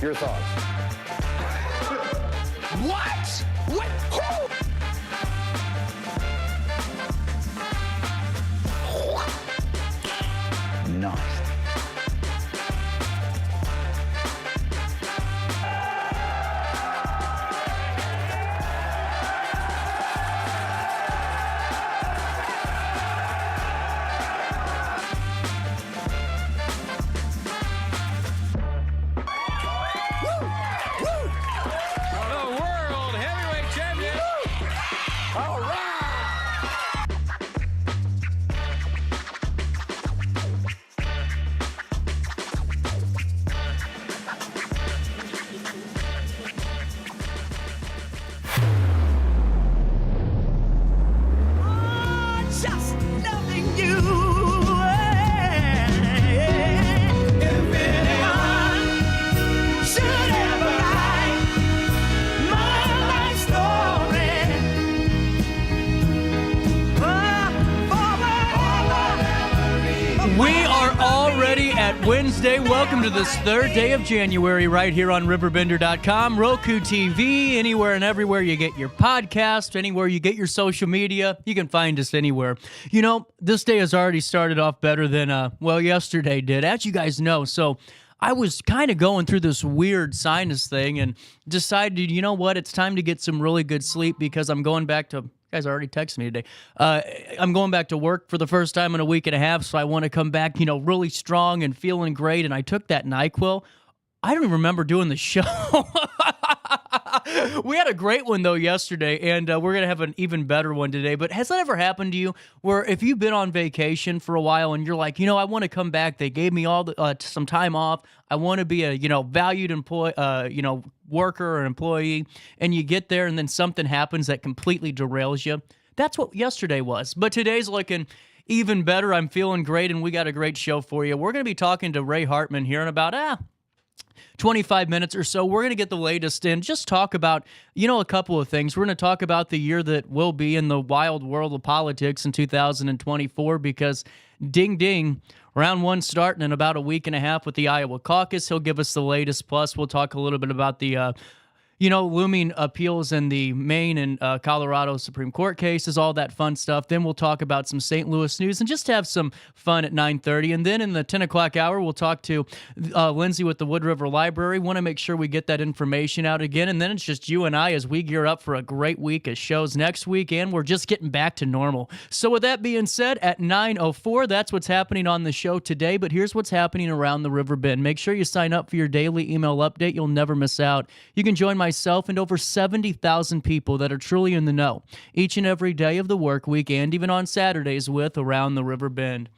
Your thoughts? What? What? Who? Nice. Wednesday. Welcome to this third day of January right here on RiverBender.com, Roku TV, anywhere and everywhere you get your podcast, anywhere you get your social media. You can find us anywhere. You know, this day has already started off better than, yesterday did, as you guys know. So I was kind of going through this weird sinus thing and decided, you know what, it's time to get some really good sleep because I'm going back to... guys already texted me today. I'm going back to work for the first time in a week and a half, so I want to come back, really strong and feeling great. And I took that NyQuil. I don't even remember doing the show. We had a great one, though, yesterday, and we're going to have an even better one today. But has that ever happened to you where if you've been on vacation for a while and you're like, I want to come back. They gave me all some time off. I want to be a, valued employee, worker or employee, and you get there and then something happens that completely derails you. That's what yesterday was. But today's looking even better. I'm feeling great, and we got a great show for you. We're going to be talking to Ray Hartmann here in about 25 minutes or so. We're going to get the latest and just talk about, a couple of things. We're going to talk about the year that will be in the wild world of politics in 2024 because ding, ding, round one starting in about a week and a half with the Iowa caucus. He'll give us the latest. Plus, we'll talk a little bit about the looming appeals in the Maine and Colorado Supreme Court cases, all that fun stuff. Then we'll talk about some St. Louis news and just have some fun at 9:30. And then in the 10 o'clock hour, we'll talk to Lindsay with the Wood River Library. Want to make sure we get that information out again. And then it's just you and I as we gear up for a great week of shows next week. And we're just getting back to normal. So with that being said, at 9:04, that's what's happening on the show today. But here's what's happening around the River Bend. Make sure you sign up for your daily email update. You'll never miss out. You can join myself and over 70,000 people that are truly in the know each and every day of the work week and even on Saturdays with Around the River Bend.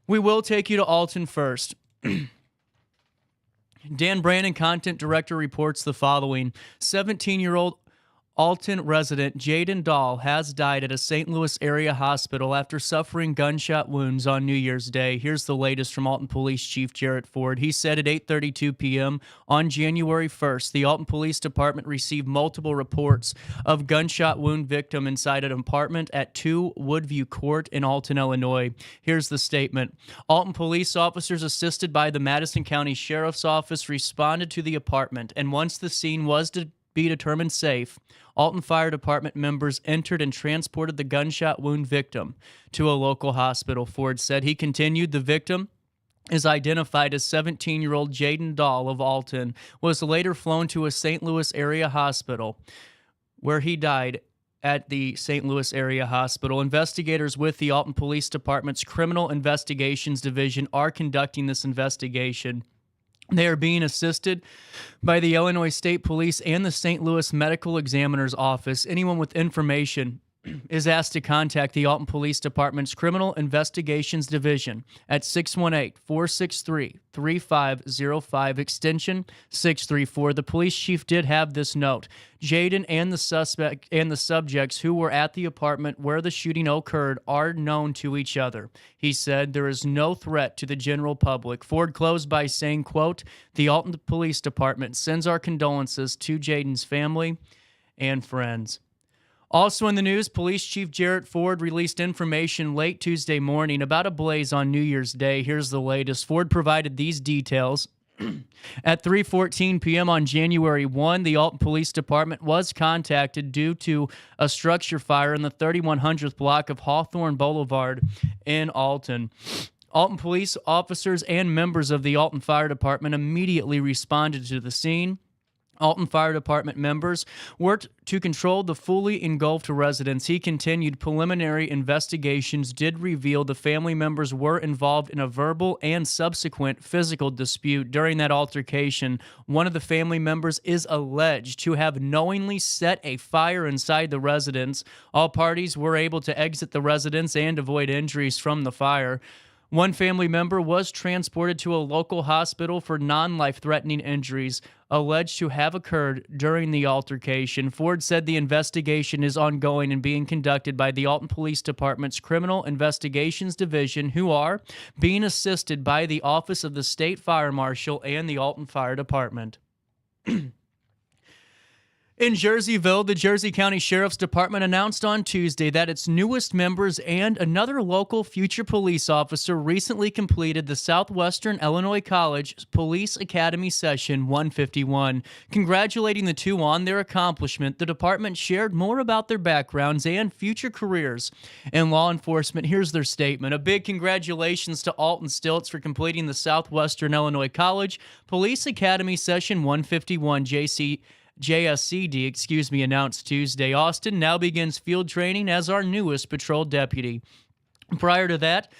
We will take you to Alton first. Dan Brandon, content director, reports the following. 17-year-old Alton resident Jaden Dahl has died at a St. Louis area hospital after suffering gunshot wounds on New Year's Day. Here's the latest from Alton Police Chief Jarrett Ford. He said at 8:32 p.m. on January 1st, the Alton Police Department received multiple reports of gunshot wound victim inside an apartment at 2 Woodview Court in Alton, Illinois. Here's the statement. Alton police officers assisted by the Madison County Sheriff's Office responded to the apartment, and once the scene was to be determined safe, Alton Fire Department members entered and transported the gunshot wound victim to a local hospital. Ford said. He continued, the victim is identified as 17-year-old Jaden Dahl of Alton, was later flown to a St. Louis area hospital where he died at the St. Louis area hospital. Investigators with the Alton Police Department's Criminal Investigations Division are conducting this investigation. They are being assisted by the Illinois State Police and the St. Louis Medical Examiner's Office. Anyone with information is asked to contact the Alton Police Department's Criminal Investigations Division at 618-463-3505, extension 634. The police chief did have this note. Jaden and the suspect and the subjects who were at the apartment where the shooting occurred are known to each other. He said there is no threat to the general public. Ford closed by saying, quote, the Alton Police Department sends our condolences to Jaden's family and friends. Also in the news, Police Chief Jarrett Ford released information late Tuesday morning about a blaze on New Year's Day. Here's the latest. Ford provided these details. At 3:14 p.m. on January 1, the Alton Police Department was contacted due to a structure fire in the 3100th block of Hawthorne Boulevard in Alton. Alton police officers and members of the Alton Fire Department immediately responded to the scene. Alton Fire Department members worked to control the fully engulfed residents. He continued, preliminary investigations did reveal the family members were involved in a verbal and subsequent physical dispute. During that altercation, one of the family members is alleged to have knowingly set a fire inside the residence. All parties were able to exit the residence and avoid injuries from the fire. One family member was transported to a local hospital for non-life-threatening injuries alleged to have occurred during the altercation. Ford said the investigation is ongoing and being conducted by the Alton Police Department's Criminal Investigations Division, who are being assisted by the Office of the State Fire Marshal and the Alton Fire Department. In Jerseyville, the Jersey County Sheriff's Department announced on Tuesday that its newest members and another local future police officer recently completed the Southwestern Illinois College Police Academy Session 151. Congratulating the two on their accomplishment, the department shared more about their backgrounds and future careers in law enforcement. Here's their statement. A big congratulations to Alton Stilts for completing the Southwestern Illinois College Police Academy Session 151. JSCD, announced Tuesday. Austin now begins field training as our newest patrol deputy. Prior to that,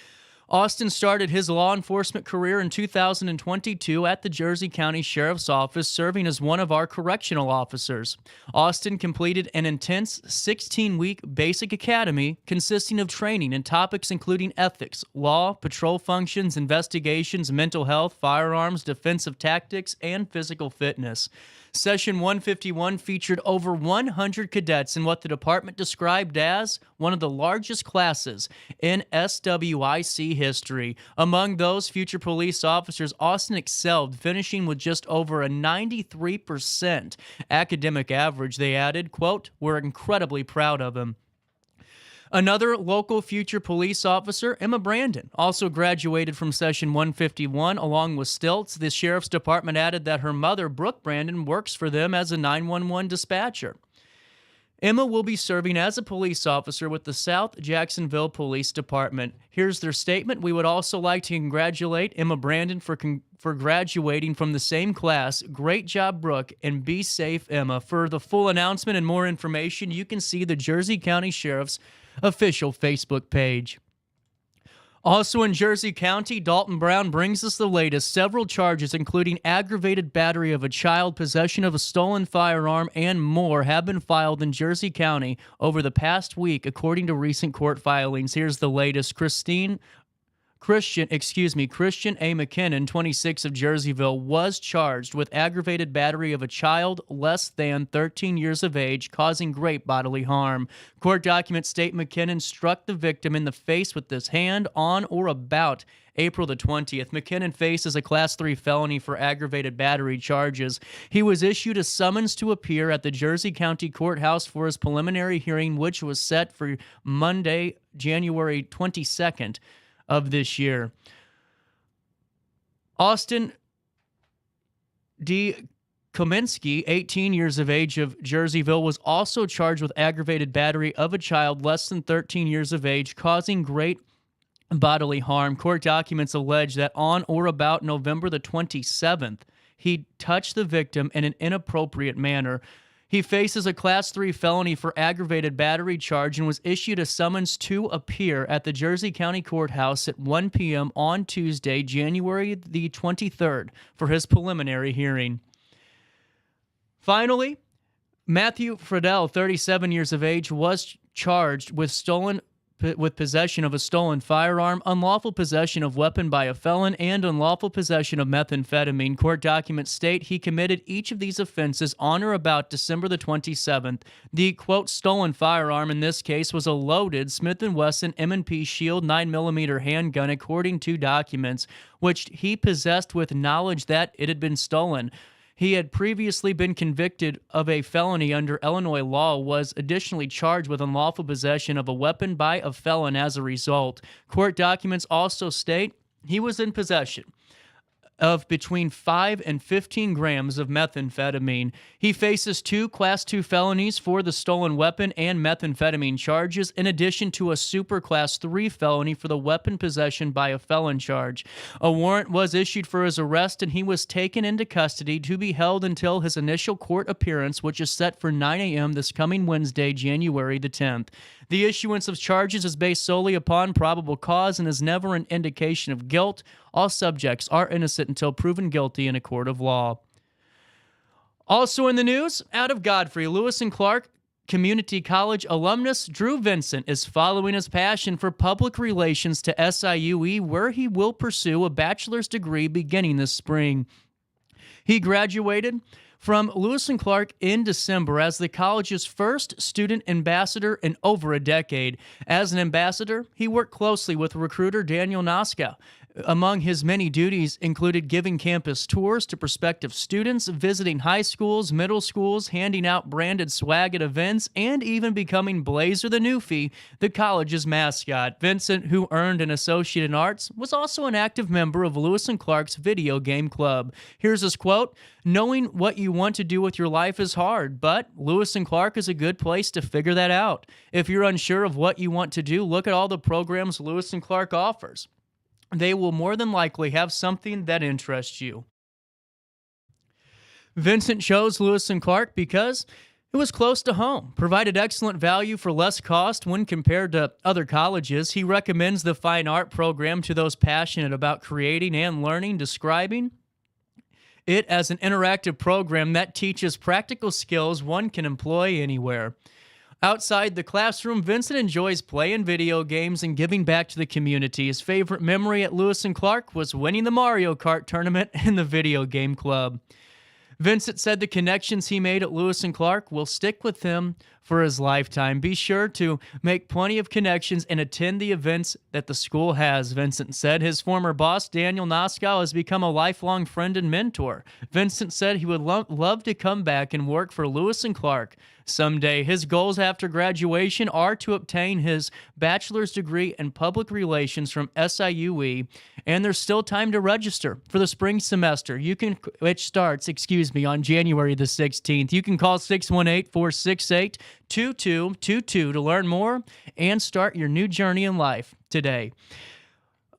Austin started his law enforcement career in 2022 at the Jersey County Sheriff's Office, serving as one of our correctional officers. Austin completed an intense 16-week basic academy consisting of training in topics including ethics, law, patrol functions, investigations, mental health, firearms, defensive tactics, and physical fitness. Session 151 featured over 100 cadets in what the department described as one of the largest classes in SWIC history. Among those future police officers, Austin excelled, finishing with just over a 93% academic average. They added, quote, "We're incredibly proud of him." Another local future police officer, Emma Brandon, also graduated from Session 151 along with Stilts. The Sheriff's Department added that her mother, Brooke Brandon, works for them as a 911 dispatcher. Emma will be serving as a police officer with the South Jacksonville Police Department. Here's their statement. We would also like to congratulate Emma Brandon for graduating from the same class. Great job, Brooke, and be safe, Emma. For the full announcement and more information, you can see the Jersey County Sheriff's official Facebook page. Also in Jersey County, Dalton Brown brings us the latest. Several charges, including aggravated battery of a child, possession of a stolen firearm, and more, have been filed in Jersey County over the past week, according to recent court filings. Here's the latest. Christian A. McKinnon, 26 of Jerseyville, was charged with aggravated battery of a child less than 13 years of age, causing great bodily harm. Court documents state McKinnon struck the victim in the face with his hand on or about April the 20th. McKinnon faces a Class 3 felony for aggravated battery charges. He was issued a summons to appear at the Jersey County Courthouse for his preliminary hearing, which was set for Monday, January 22nd. Of this year. Austin D. Kominski, 18 years of age of Jerseyville, was also charged with aggravated battery of a child less than 13 years of age, causing great bodily harm. Court documents allege that on or about November the 27th, he touched the victim in an inappropriate manner. He faces a Class 3 felony for aggravated battery charge and was issued a summons to appear at the Jersey County Courthouse at 1 p.m. on Tuesday, January the 23rd, for his preliminary hearing. Finally, Matthew Friedel, 37 years of age, was charged with possession of a stolen firearm, unlawful possession of weapon by a felon, and unlawful possession of methamphetamine. Court documents state he committed each of these offenses on or about December the 27th. The, quote, stolen firearm in this case was a loaded Smith & Wesson M&P Shield 9mm handgun, according to documents, which he possessed with knowledge that it had been stolen. He had previously been convicted of a felony under Illinois law, was additionally charged with unlawful possession of a weapon by a felon as a result. Court documents also state he was in possession of between 5 and 15 grams of methamphetamine. He faces 2 Class 2 felonies for the stolen weapon and methamphetamine charges, in addition to a Super Class 3 felony for the weapon possession by a felon charge. A warrant was issued for his arrest, and he was taken into custody to be held until his initial court appearance, which is set for 9 a.m. this coming Wednesday, January the 10th. The issuance of charges is based solely upon probable cause and is never an indication of guilt. All subjects are innocent until proven guilty in a court of law. Also in the news, out of Godfrey, Lewis and Clark Community College alumnus Drew Vincent is following his passion for public relations to SIUE, where he will pursue a bachelor's degree beginning this spring. He graduated from Lewis and Clark in December as the college's first student ambassador in over a decade. As an ambassador, he worked closely with recruiter Daniel Noskow. Among his many duties included giving campus tours to prospective students, visiting high schools, middle schools, handing out branded swag at events, and even becoming Blazer the Newfie, the college's mascot. Vincent, who earned an associate in arts, was also an active member of Lewis and Clark's video game club. Here's his quote: "Knowing what you want to do with your life is hard, but Lewis and Clark is a good place to figure that out. If you're unsure of what you want to do, look at all the programs Lewis and Clark offers. They will more than likely have something that interests you." Vincent chose Lewis and Clark because it was close to home, provided excellent value for less cost when compared to other colleges. He recommends the fine art program to those passionate about creating and learning, describing it as an interactive program that teaches practical skills one can employ anywhere. Outside the classroom, Vincent enjoys playing video games and giving back to the community. His favorite memory at Lewis and Clark was winning the Mario Kart tournament in the video game club. Vincent said the connections he made at Lewis and Clark will stick with him for his lifetime. Be sure to make plenty of connections and attend the events that the school has, Vincent said. His former boss, Daniel Noskow, has become a lifelong friend and mentor. Vincent said he would love to come back and work for Lewis and Clark someday. His goals after graduation are to obtain his bachelor's degree in public relations from SIUE, and there's still time to register for the spring semester. Which starts on January the 16th. You can call 618-468-2222 to learn more and start your new journey in life today.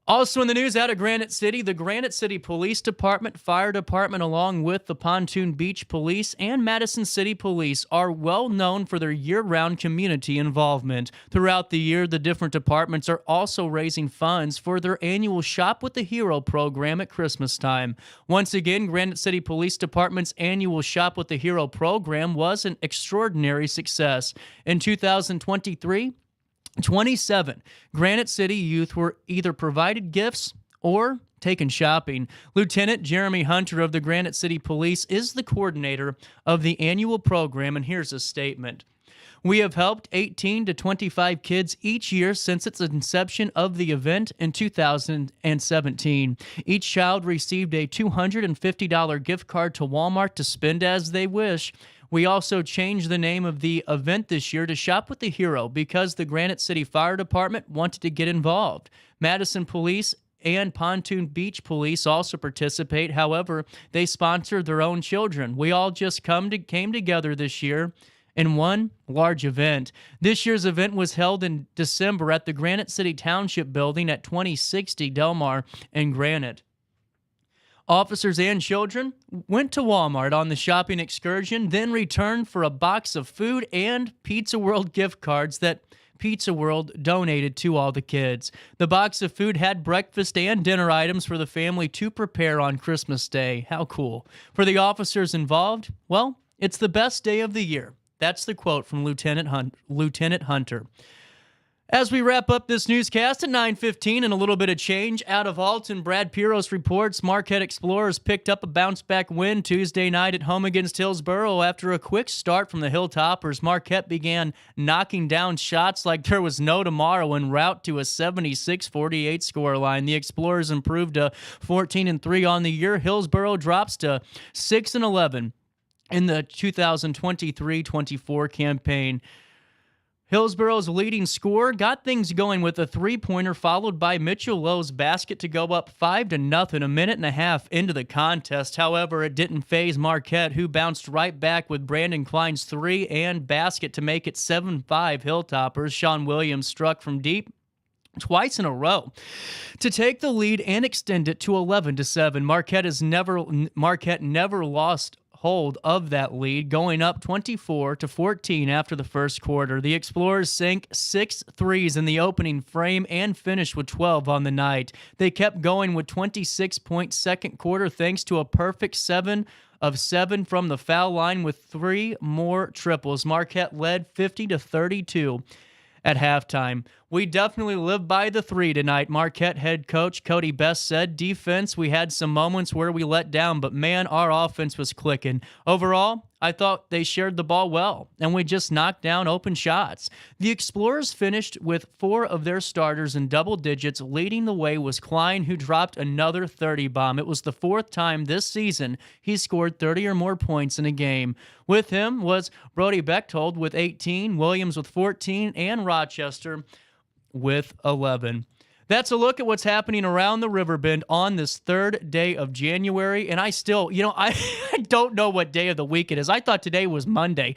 Also in the news out of Granite City, the Granite City Police Department, Fire Department, along with the Pontoon Beach Police and Madison City Police are well known for their year-round community involvement. Throughout the year, the different departments are also raising funds for their annual Shop with the Hero program at Christmas time. Once again, Granite City Police Department's annual Shop with the Hero program was an extraordinary success. In 2023, 27 Granite City youth were either provided gifts or taken shopping. Lieutenant Jeremy Hunter of the Granite City Police is the coordinator of the annual program, and here's a statement. "We have helped 18 to 25 kids each year since its inception of the event in 2017. Each child received a $250 gift card to Walmart to spend as they wish. We also changed the name of the event this year to Shop with the Hero because the Granite City Fire Department wanted to get involved. Madison Police and Pontoon Beach Police also participate. However, they sponsor their own children. We all just came together this year in one large event. This year's event was held in December at the Granite City Township Building at 2060 Delmar and Granite. Officers and children went to Walmart on the shopping excursion, then returned for a box of food and Pizza World gift cards that Pizza World donated to all the kids. The box of food had breakfast and dinner items for the family to prepare on Christmas Day. How cool. For the officers involved, well, it's the best day of the year. That's the quote from Lieutenant Hunter. As we wrap up this newscast at 9:15 and a little bit of change out of Alton, Brad Piros reports Marquette Explorers picked up a bounce-back win Tuesday night at home against Hillsboro. After a quick start from the Hilltoppers, Marquette began knocking down shots like there was no tomorrow en route to a 76-48 scoreline. The Explorers improved to 14-3 on the year. Hillsboro drops to 6-11 in the 2023-24 campaign. Hillsborough's leading scorer got things going with a three-pointer followed by Mitchell Lowe's basket to go up 5-0 a minute and a half into the contest. However, it didn't faze Marquette, who bounced right back with Brandon Klein's three and basket to make it 7-5 Hilltoppers. Sean Williams struck from deep twice in a row to take the lead and extend it to 11-7. Marquette never lost hold of that lead, going up 24-14 after the first quarter. The Explorers sank 6 threes in the opening frame and finished with 12 on the night. They kept going with 26-point second quarter thanks to a perfect 7 of 7 from the foul line with 3 more triples. Marquette led 50-32 at halftime. We definitely lived by the three tonight, Marquette head coach Cody Best said. Defense, we had some moments where we let down, but man, our offense was clicking. Overall, I thought they shared the ball well, and we just knocked down open shots. The Explorers finished with 4 of their starters in double digits. Leading the way was Klein, who dropped another 30 bomb. It was the 4th time this season he scored 30 or more points in a game. With him was Brody Bechtold with 18, Williams with 14, and Rochester with 11. That's a look at what's happening around the Riverbend on this 3rd day of January. And I still, I don't know what day of the week it is. I thought today was Monday.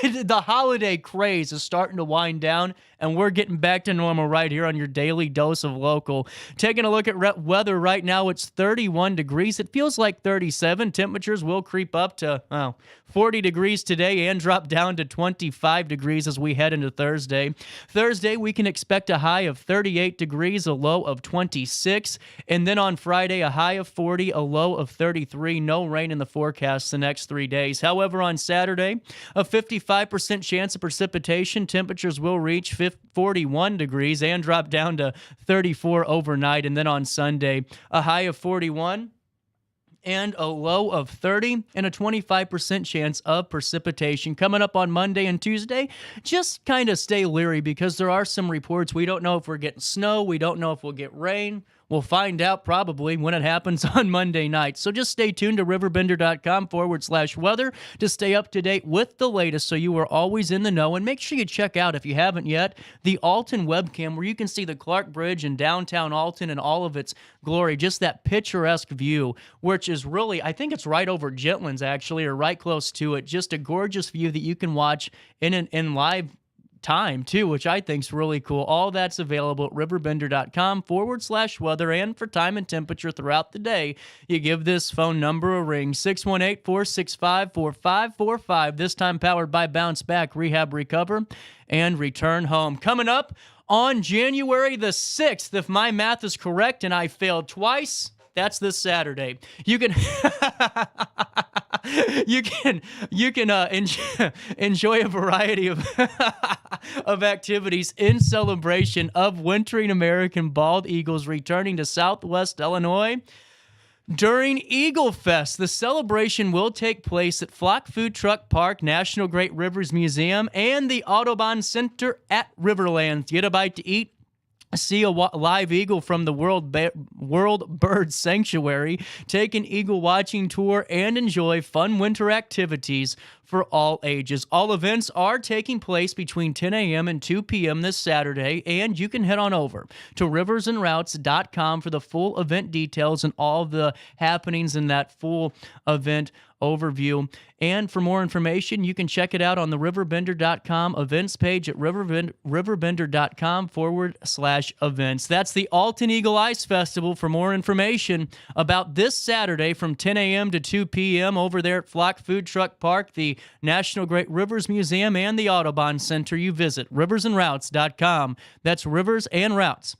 The holiday craze is starting to wind down, and we're getting back to normal right here on your daily dose of local. Taking a look at weather right now, it's 31 degrees. It feels like 37. Temperatures will creep up to 40 degrees today and drop down to 25 degrees as we head into Thursday. Thursday, we can expect a high of 38 degrees, a low of 26. And then on Friday, a high of 40, a low of 33. No rain in the forecast the next 3 days. However, on Saturday, a 55% chance of precipitation. Temperatures will reach 41 degrees and drop down to 34 overnight. And then on Sunday, a high of 41 and a low of 30 and a 25% chance of precipitation. Coming up on Monday and Tuesday, just kind of stay leery because there are some reports. We don't know if we're getting snow. We don't know if we'll get rain. We'll find out probably when it happens on Monday night. So just stay tuned to RiverBender.com/weather to stay up to date with the latest so you are always in the know. And make sure you check out, if you haven't yet, the Alton webcam where you can see the Clark Bridge in downtown Alton in all of its glory. Just that picturesque view, which is really, I think it's right over Gentlands actually, or right close to it. Just a gorgeous view that you can watch in live time too, which I think is really cool. All that's available at RiverBender.com/weather. And for time and temperature throughout the day, you give this phone number a ring, 618-465-4545. This time powered by Bounce Back, Rehab, Recover, and Return Home. Coming up on January the 6th, if my math is correct and I failed twice, that's this Saturday. You can enjoy a variety of of activities in celebration of wintering American bald eagles returning to Southwest Illinois during Eagle Fest. The celebration will take place at Flock Food Truck Park, National Great Rivers Museum, and the Audubon Center at Riverlands. Get a bite to eat, see a live eagle from the World Bird Sanctuary, take an eagle watching tour, and enjoy fun winter activities for all ages. All events are taking place between 10 a.m. and 2 p.m. this Saturday, and you can head on over to riversandroutes.com for the full event details and all the happenings in that full event overview. And for more information, you can check it out on the RiverBender.com events page at RiverBender.com/events. That's the Alton Eagle Ice Festival. For more information about this Saturday from 10 a.m. to 2 p.m. over there at Flock Food Truck Park, the National Great Rivers Museum, and the Audubon Center, you visit riversandroutes.com. That's riversandroutes.com.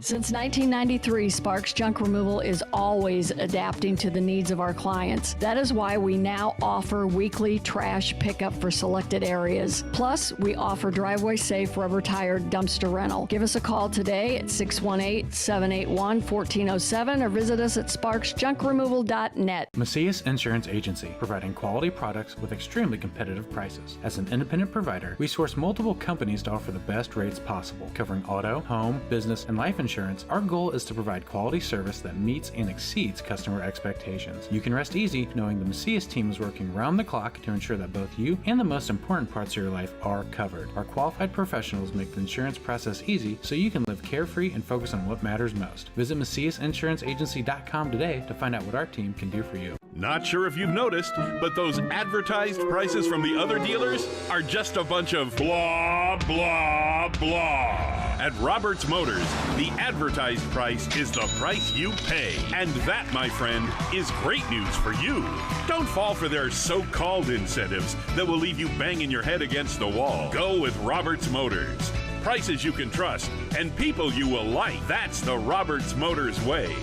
Since 1993, Sparks Junk Removal is always adapting to the needs of our clients. That is why we now offer weekly trash pickup for selected areas. Plus, we offer driveway-safe rubber-tired dumpster rental. Give us a call today at 618-781-1407 or visit us at sparksjunkremoval.net. Macias Insurance Agency, providing quality products with extremely competitive prices. As an independent provider, we source multiple companies to offer the best rates possible, covering auto, home, business, business and life insurance, our goal is to provide quality service that meets and exceeds customer expectations. You can rest easy knowing the Macias team is working round the clock to ensure that both you and the most important parts of your life are covered. Our qualified professionals make the insurance process easy so you can live carefree and focus on what matters most. Visit MaciasInsuranceAgency.com today to find out what our team can do for you. Not sure if you've noticed, but those advertised prices from the other dealers are just a bunch of blah, blah, blah. At Roberts Motors, the advertised price is the price you pay. And that, my friend, is great news for you. Don't fall for their so-called incentives that will leave you banging your head against the wall. Go with Roberts Motors. Prices you can trust and people you will like. That's the Roberts Motors way.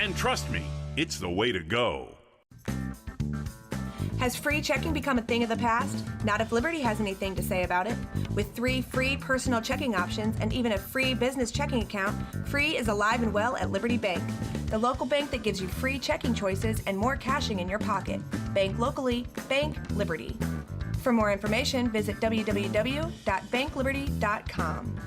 And trust me, it's the way to go. Has free checking become a thing of the past? Not if Liberty has anything to say about it. With 3 free personal checking options and even a free business checking account, Free is alive and well at Liberty Bank, the local bank that gives you free checking choices and more cashing in your pocket. Bank locally, bank Liberty. For more information, visit www.bankliberty.com.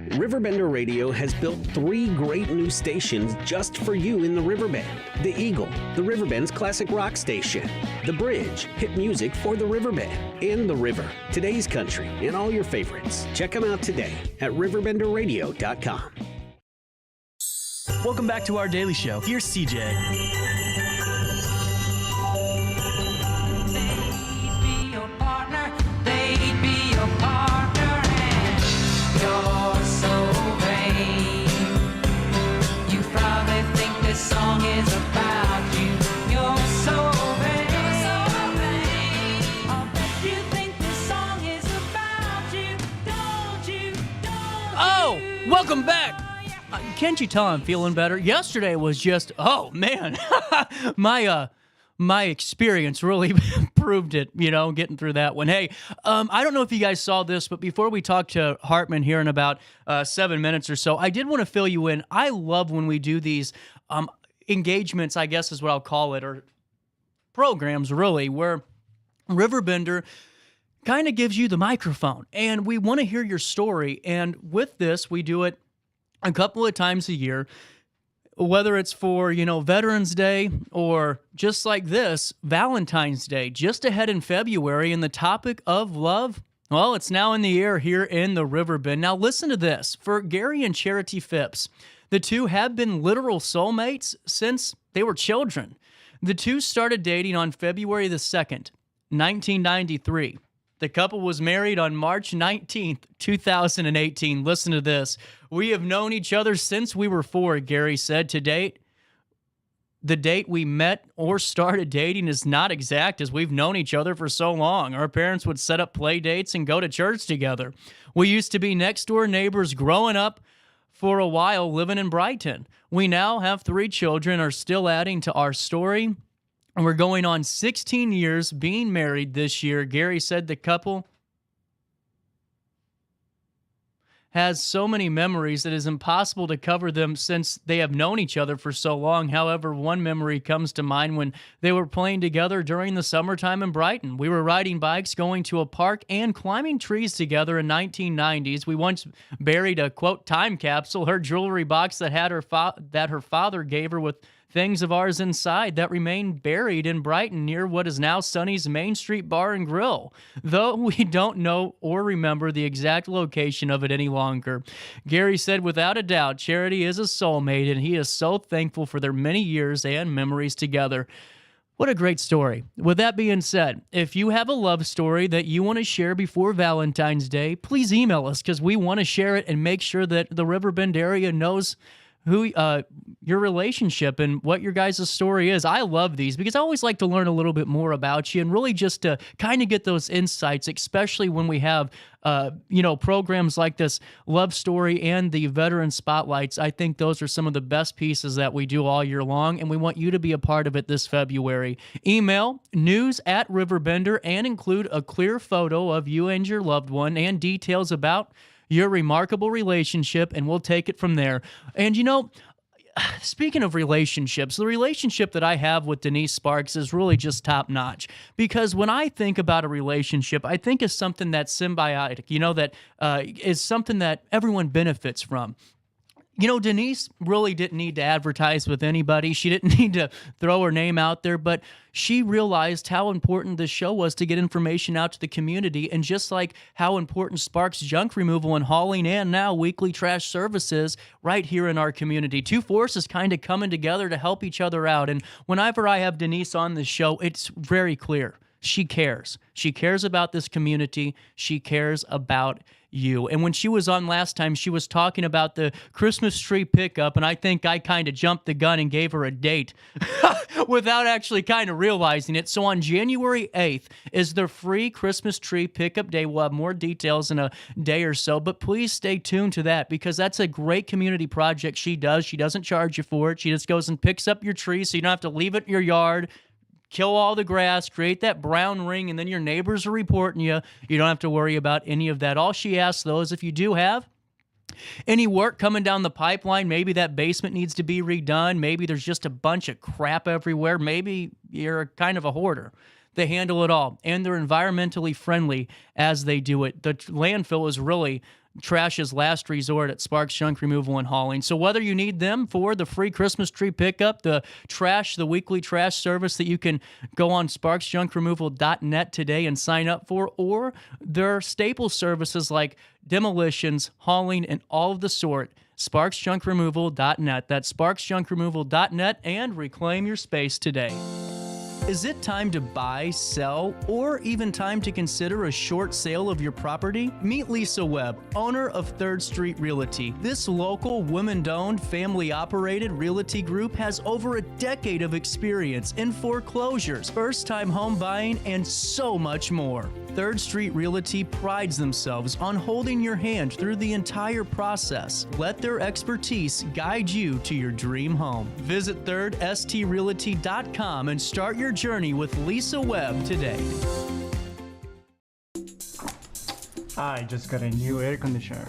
Riverbender Radio has built 3 great new stations just for you in the Riverbend. The Eagle, the Riverbend's classic rock station. The Bridge, hit music for the Riverbend. And The River, today's country, and all your favorites. Check them out today at RiverBender.com. Welcome back to our daily show. Here's CJ. Song is about you. You're so vain. I bet you think this song is about you. Don't you? Oh, welcome back. Can't you tell I'm feeling better? Yesterday was just, oh man, my experience really proved it, getting through that one. Hey, I don't know if you guys saw this, but before we talk to Hartmann here in about 7 minutes or so, I did want to fill you in. I love when we do these engagements, I guess is what I'll call it, or programs really, where Riverbender kind of gives you the microphone and we want to hear your story. And with this, we do it a couple of times a year, whether it's for, Veterans Day or just like this, Valentine's Day, just ahead in February. And the topic of love, well, it's now in the air here in the Riverbend. Now listen to this. For Gary and Charity Phipps, the two have been literal soulmates since they were children. The two started dating on February the 2nd, 1993. The couple was married on March 19th, 2018. Listen to this. We have known each other since we were 4, Gary said. To date, the date we met or started dating is not exact, as we've known each other for so long. Our parents would set up play dates and go to church together. We used to be next door neighbors growing up for a while living in Brighton. We now have 3 children, are still adding to our story, and we're going on 16 years being married this year. Gary said the couple has so many memories that it is impossible to cover them since they have known each other for so long. However, one memory comes to mind when they were playing together during the summertime in Brighton. We were riding bikes, going to a park, and climbing trees together in 1990s. We once buried a, quote, time capsule, her jewelry box that had her father gave her with things of ours inside that remained buried in Brighton near what is now Sonny's Main Street Bar and Grill, though we don't know or remember the exact location of it any longer. Gary said, without a doubt, Charity is a soulmate, and he is so thankful for their many years and memories together. What a great story. With that being said, if you have a love story that you want to share before Valentine's Day, please email us, because we want to share it and make sure that the Riverbend area knows who your relationship and what your guys' story is. I love these because I always like to learn a little bit more about you and really just to kind of get those insights, especially when we have programs like this Love Story and the Veteran Spotlights. I think those are some of the best pieces that we do all year long, and we want you to be a part of it this February. Email news@RiverBender and include a clear photo of you and your loved one and details about your remarkable relationship, and we'll take it from there. And speaking of relationships, the relationship that I have with Denise Sparks is really just top notch. Because when I think about a relationship, I think of something that's symbiotic, that is something that everyone benefits from. Denise really didn't need to advertise with anybody. She didn't need to throw her name out there, but she realized how important this show was to get information out to the community. And just like how important Sparks junk removal and hauling and now weekly trash services right here in our community. Two forces kind of coming together to help each other out. And whenever I have Denise on the show, it's very clear. She cares. She cares about this community. She cares about you. And when she was on last time, she was talking about the Christmas tree pickup, and I think I kind of jumped the gun and gave her a date without actually kind of realizing it. So on January 8th is the free Christmas tree pickup day. We'll have more details in a day or so, but please stay tuned to that because that's a great community project she does. She doesn't charge you for it. She just goes and picks up your tree so you don't have to leave it in your yard, kill all the grass, create that brown ring, and then your neighbors are reporting you. You don't have to worry about any of that. All she asks, though, is if you do have any work coming down the pipeline, maybe that basement needs to be redone, maybe there's just a bunch of crap everywhere, maybe you're kind of a hoarder. They handle it all, and they're environmentally friendly as they do it. The landfill is really trash's last resort at Sparks Junk Removal and Hauling. So whether you need them for the free Christmas tree pickup, the weekly trash service that you can go on sparksjunkremoval.net today and sign up for, or their staple services like demolitions, hauling, and all of the sort, sparksjunkremoval.net. That's sparksjunkremoval.net, and reclaim your space today. Is it time to buy, sell, or even time to consider a short sale of your property? Meet Lisa Webb, owner of 3rd Street Realty. This local, women-owned, family-operated realty group has over a decade of experience in foreclosures, first-time home buying, and so much more. 3rd Street Realty prides themselves on holding your hand through the entire process. Let their expertise guide you to your dream home. Visit 3rdstrealty.com and start your journey with Lisa Webb today. I just got a new air conditioner.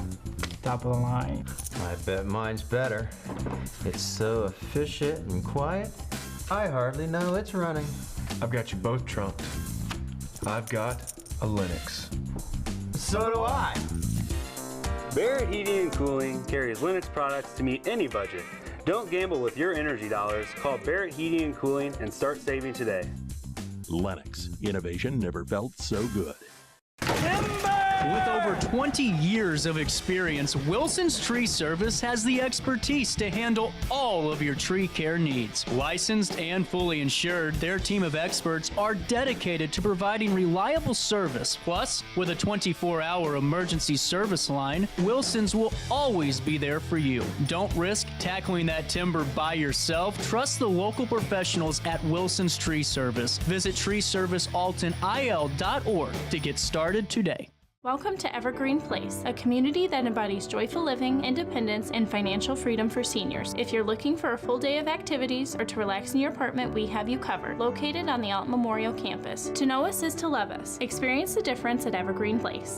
Top of the line. I bet mine's better. It's so efficient and quiet, I hardly know it's running. I've got you both trumped. I've got a Linux. So do I. Barrett Heating and Cooling carries Linux products to meet any budget. Don't gamble with your energy dollars. Call Barrett Heating and Cooling and start saving today. Lennox. Innovation never felt so good. With over 20 years of experience, Wilson's Tree Service has the expertise to handle all of your tree care needs. Licensed and fully insured, their team of experts are dedicated to providing reliable service. Plus, with a 24-hour emergency service line, Wilson's will always be there for you. Don't risk tackling that timber by yourself. Trust the local professionals at Wilson's Tree Service. Visit treeservicealtonil.org to get started today. Welcome to Evergreen Place, a community that embodies joyful living, independence, and financial freedom for seniors. If you're looking for a full day of activities or to relax in your apartment, we have you covered. Located on the Alton Memorial Campus. To know us is to love us. Experience the difference at Evergreen Place.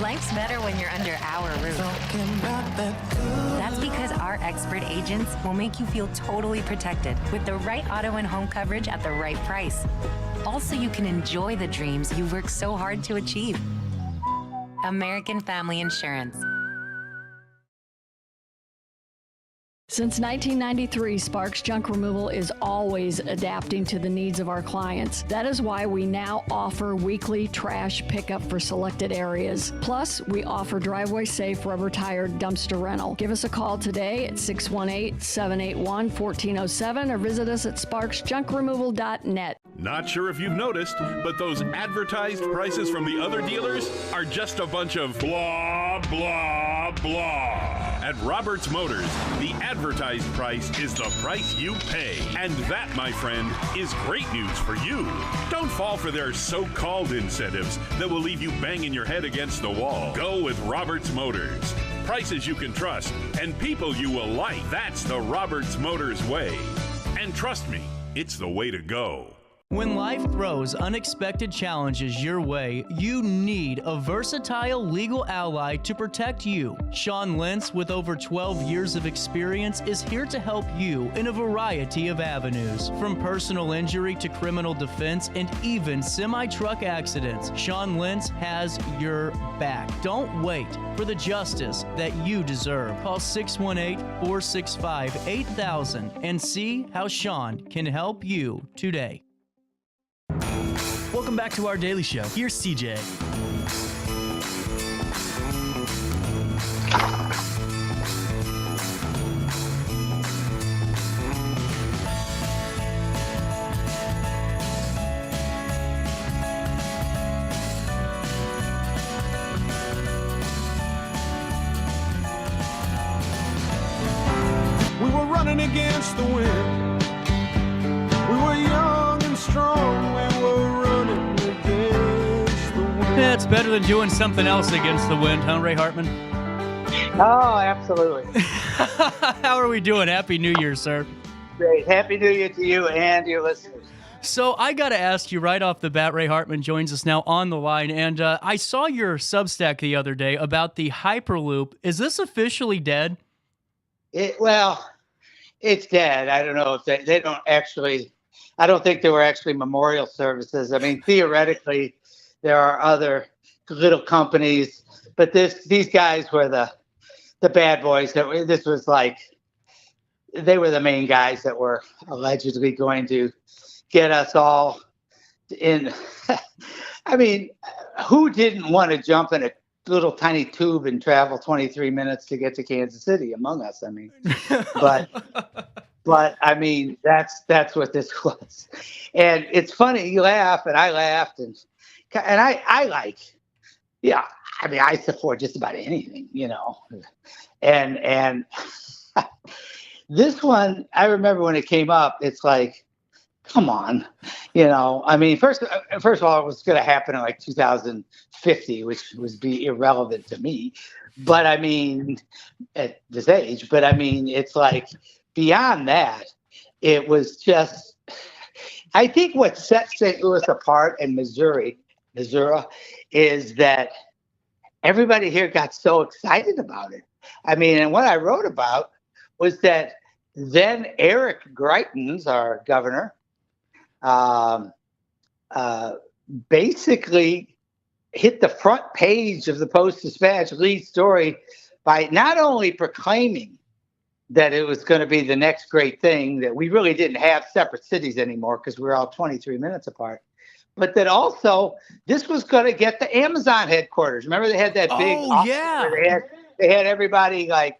Life's better when you're under our roof. That's because our expert agents will make you feel totally protected with the right auto and home coverage at the right price. Also, you can enjoy the dreams you've worked so hard to achieve. American Family Insurance. Since 1993, Sparks Junk Removal is always adapting to the needs of our clients. That is why we now offer weekly trash pickup for selected areas. Plus, we offer driveway-safe rubber-tired dumpster rental. Give us a call today at 618-781-1407 or visit us at sparksjunkremoval.net. Not sure if you've noticed, but those advertised prices from the other dealers are just a bunch of blah, blah, blah. At Roberts Motors, the advertised price is the price you pay. And that, my friend, is great news for you. Don't fall for their so-called incentives that will leave you banging your head against the wall. Go with Roberts Motors. Prices you can trust and people you will like. That's the Roberts Motors way. And trust me, it's the way to go. When life throws unexpected challenges your way, you need a versatile legal ally to protect you. Sean Lentz, with over 12 years of experience, is here to help you in a variety of avenues. From personal injury to criminal defense and even semi-truck accidents, Sean Lentz has your back. Don't wait for the justice that you deserve. Call 618-465-8000 and see how Sean can help you today. Welcome back to Our Daily Show. Here's CJ. We were running against the wind. We were young and strong. We were running against the wind. Yeah, it's better than doing something else against the wind, huh, Ray Hartmann? Oh, absolutely. How are we doing? Happy New Year, sir. Great. Happy New Year to you and your listeners. So I got to ask you right off the bat, Ray Hartmann joins us now on the line, and I saw your Substack the other day about the Hyperloop. Is this officially dead? Well, it's dead. I don't know if they don't actually, I don't think there were actually memorial services. I mean, theoretically, there are other little companies, but these guys were the bad boys. This was like, they were the main guys that were allegedly going to get us all in. I mean, who didn't want to jump in a little tiny tube and travel 23 minutes to get to Kansas City among us? I mean, but I mean, that's what this was. And it's funny, you laugh and I laughed and I like, yeah, I mean, I support just about anything, you know, and this one, I remember when it came up, it's like, come on, you know, I mean, first of all, it was going to happen in like 2050, which would be irrelevant to me. But I mean, at this age, but I mean, it's like beyond that, it was just, I think what sets St. Louis apart and Missouri is that everybody here got so excited about it. I mean, and what I wrote about was that then Eric Greitens, our governor, basically hit the front page of the Post-Dispatch lead story by not only proclaiming that it was going to be the next great thing, that we really didn't have separate cities anymore because we were all 23 minutes apart, but that also this was going to get the Amazon headquarters. Remember they had that big they had everybody like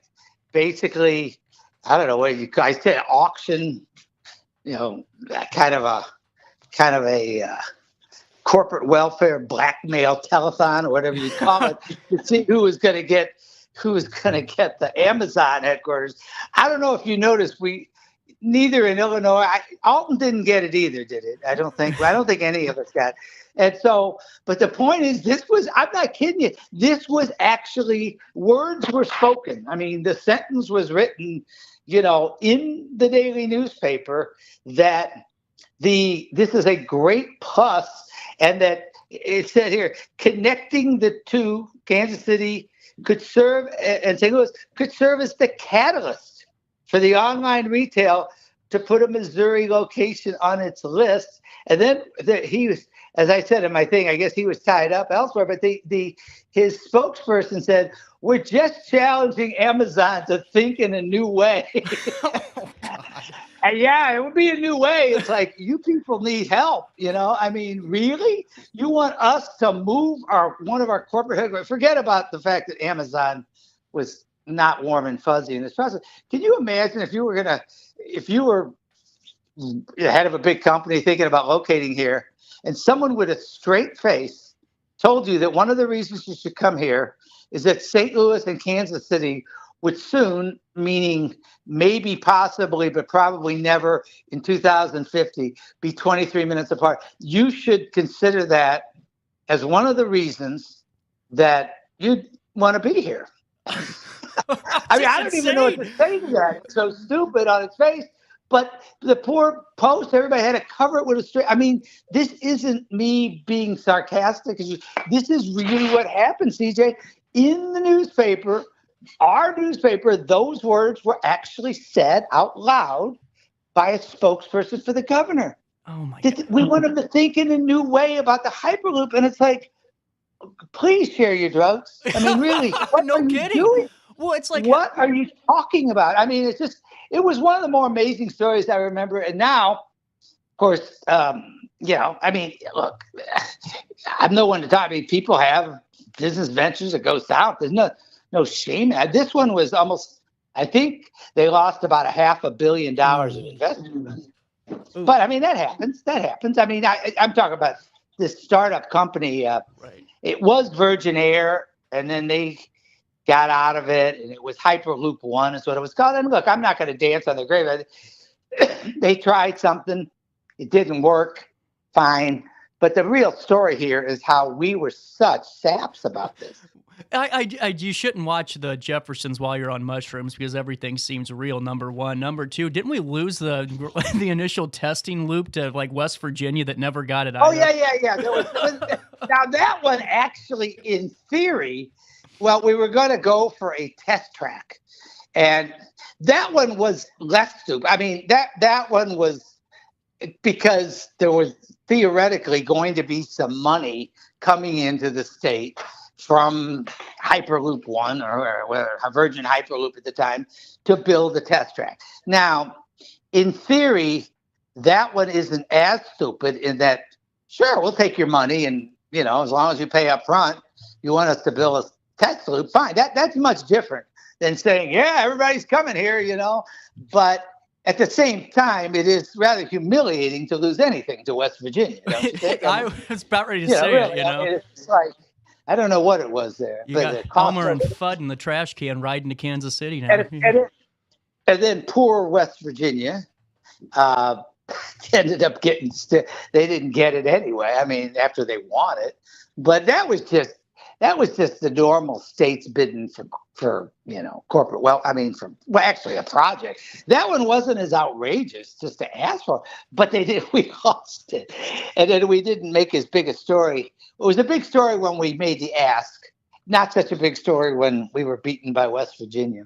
basically, I don't know what you guys said, auction, you know, kind of a corporate welfare blackmail telethon or whatever you call it to see who was going to get the Amazon headquarters. I don't know if you noticed, neither in Illinois, Alton didn't get it either, did it? I don't think any of us got it. And so, but the point is, I'm not kidding you, this was actually, words were spoken. I mean, the sentence was written, you know, in the daily newspaper that this is a great plus, and that it said here, connecting the two, Kansas City could serve, and St. Louis could serve as the catalyst for the online retail to put a Missouri location on its list. And then as I said in my thing, I guess he was tied up elsewhere, but his spokesperson said, "We're just challenging Amazon to think in a new way." And yeah, it would be a new way. It's like, you people need help, I mean, really? You want us to move one of our corporate headquarters? Forget about the fact that Amazon was not warm and fuzzy in this process. Can you imagine if you were the head of a big company thinking about locating here, and someone with a straight face told you that one of the reasons you should come here is that St. Louis and Kansas City would soon, meaning maybe, possibly, but probably never in 2050, be 23 minutes apart. You should consider that as one of the reasons that you'd want to be here. I mean, I don't even know what to say to that. It's so stupid on its face. But the poor Post, everybody had to cover it with a straight. I mean, this isn't me being sarcastic. This is really what happened, CJ. In the newspaper, our newspaper, those words were actually said out loud by a spokesperson for the governor. Oh, my God. We want them to think in a new way about the Hyperloop. And it's like, please share your drugs. I mean, really, what no are kidding. you doing? Well, it's like, what are you talking about? I mean, it was one of the more amazing stories I remember. And now, of course, I mean, look, I'm no one to talk. I mean, people have business ventures that go south. There's no shame. This one was almost, I think they lost about $500 million of investment. But I mean, that happens. I mean, I'm talking about this startup company. Right. It was Virgin Air, and then they got out of it, and it was Hyperloop One is what it was called. And look, I'm not going to dance on their grave. They tried something. It didn't work. Fine. But the real story here is how we were such saps about this. You shouldn't watch the Jeffersons while you're on mushrooms because everything seems real, number one. Number two, didn't we lose the initial testing loop to like West Virginia that never got it either? Oh, yeah. Now, that one actually, in theory, well, we were going to go for a test track. And that one was less stupid. I mean, that one was because there was theoretically going to be some money coming into the state from Hyperloop One or Virgin Hyperloop at the time to build a test track. Now, in theory, that one isn't as stupid in that, sure, we'll take your money and, as long as you pay up front, you want us to build a test loop, fine. That's much different than saying, yeah, everybody's coming here, But at the same time, it is rather humiliating to lose anything to West Virginia. Don't you think? I was about ready to say really, it, I mean, it's like, I don't know what it was there. You got Homer and Fudd in the trash can riding to Kansas City now. And then poor West Virginia ended up getting they didn't get it anyway. I mean, after they won it. But that was just the normal states bidding for corporate. Well, I mean, actually a project. That one wasn't as outrageous just to ask for, but we lost it. And then we didn't make as big a story. It was a big story when we made the ask, not such a big story when we were beaten by West Virginia.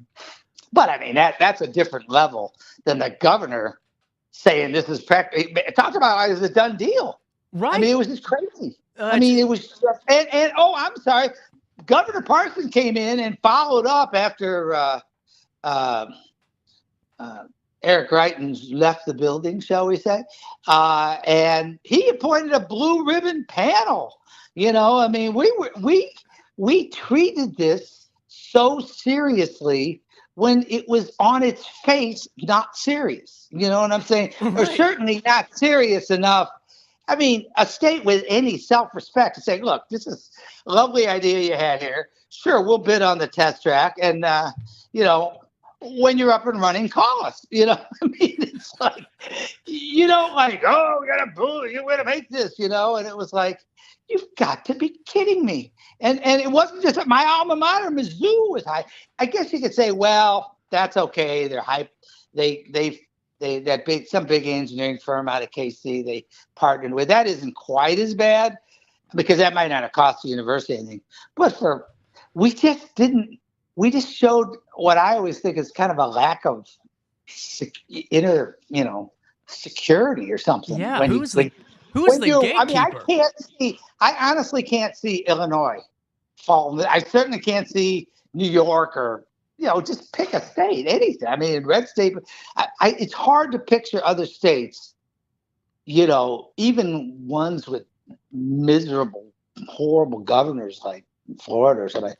But I mean, that's a different level than the governor saying this is practically, talk about it as a done deal. Right. I mean, it was just crazy. I mean, it was, and I'm sorry, Governor Parson came in and followed up after Eric Greitens left the building, shall we say, and he appointed a blue ribbon panel. I mean, we treated this so seriously when it was on its face not serious. You know what I'm saying? Right. Or certainly not serious enough. I mean, a state with any self-respect to say, look, this is a lovely idea you had here. Sure, we'll bid on the test track. And, when you're up and running, call us. I mean, it's like, you don't like, oh, we got to boo, you're going to make this, and it was like, you've got to be kidding me. And it wasn't just my alma mater, Mizzou was high. I guess you could say, well, that's okay. They're hype. Some big engineering firm out of KC they partnered with. That isn't quite as bad because that might not have cost the university anything. But we just showed what I always think is kind of a lack of inner, security or something. Yeah, Who's the I mean, gatekeeper? I honestly can't see Illinois fall. I certainly can't see New York or, just pick a state, anything. I mean, red state, it's hard to picture other states, even ones with miserable, horrible governors like Florida or something,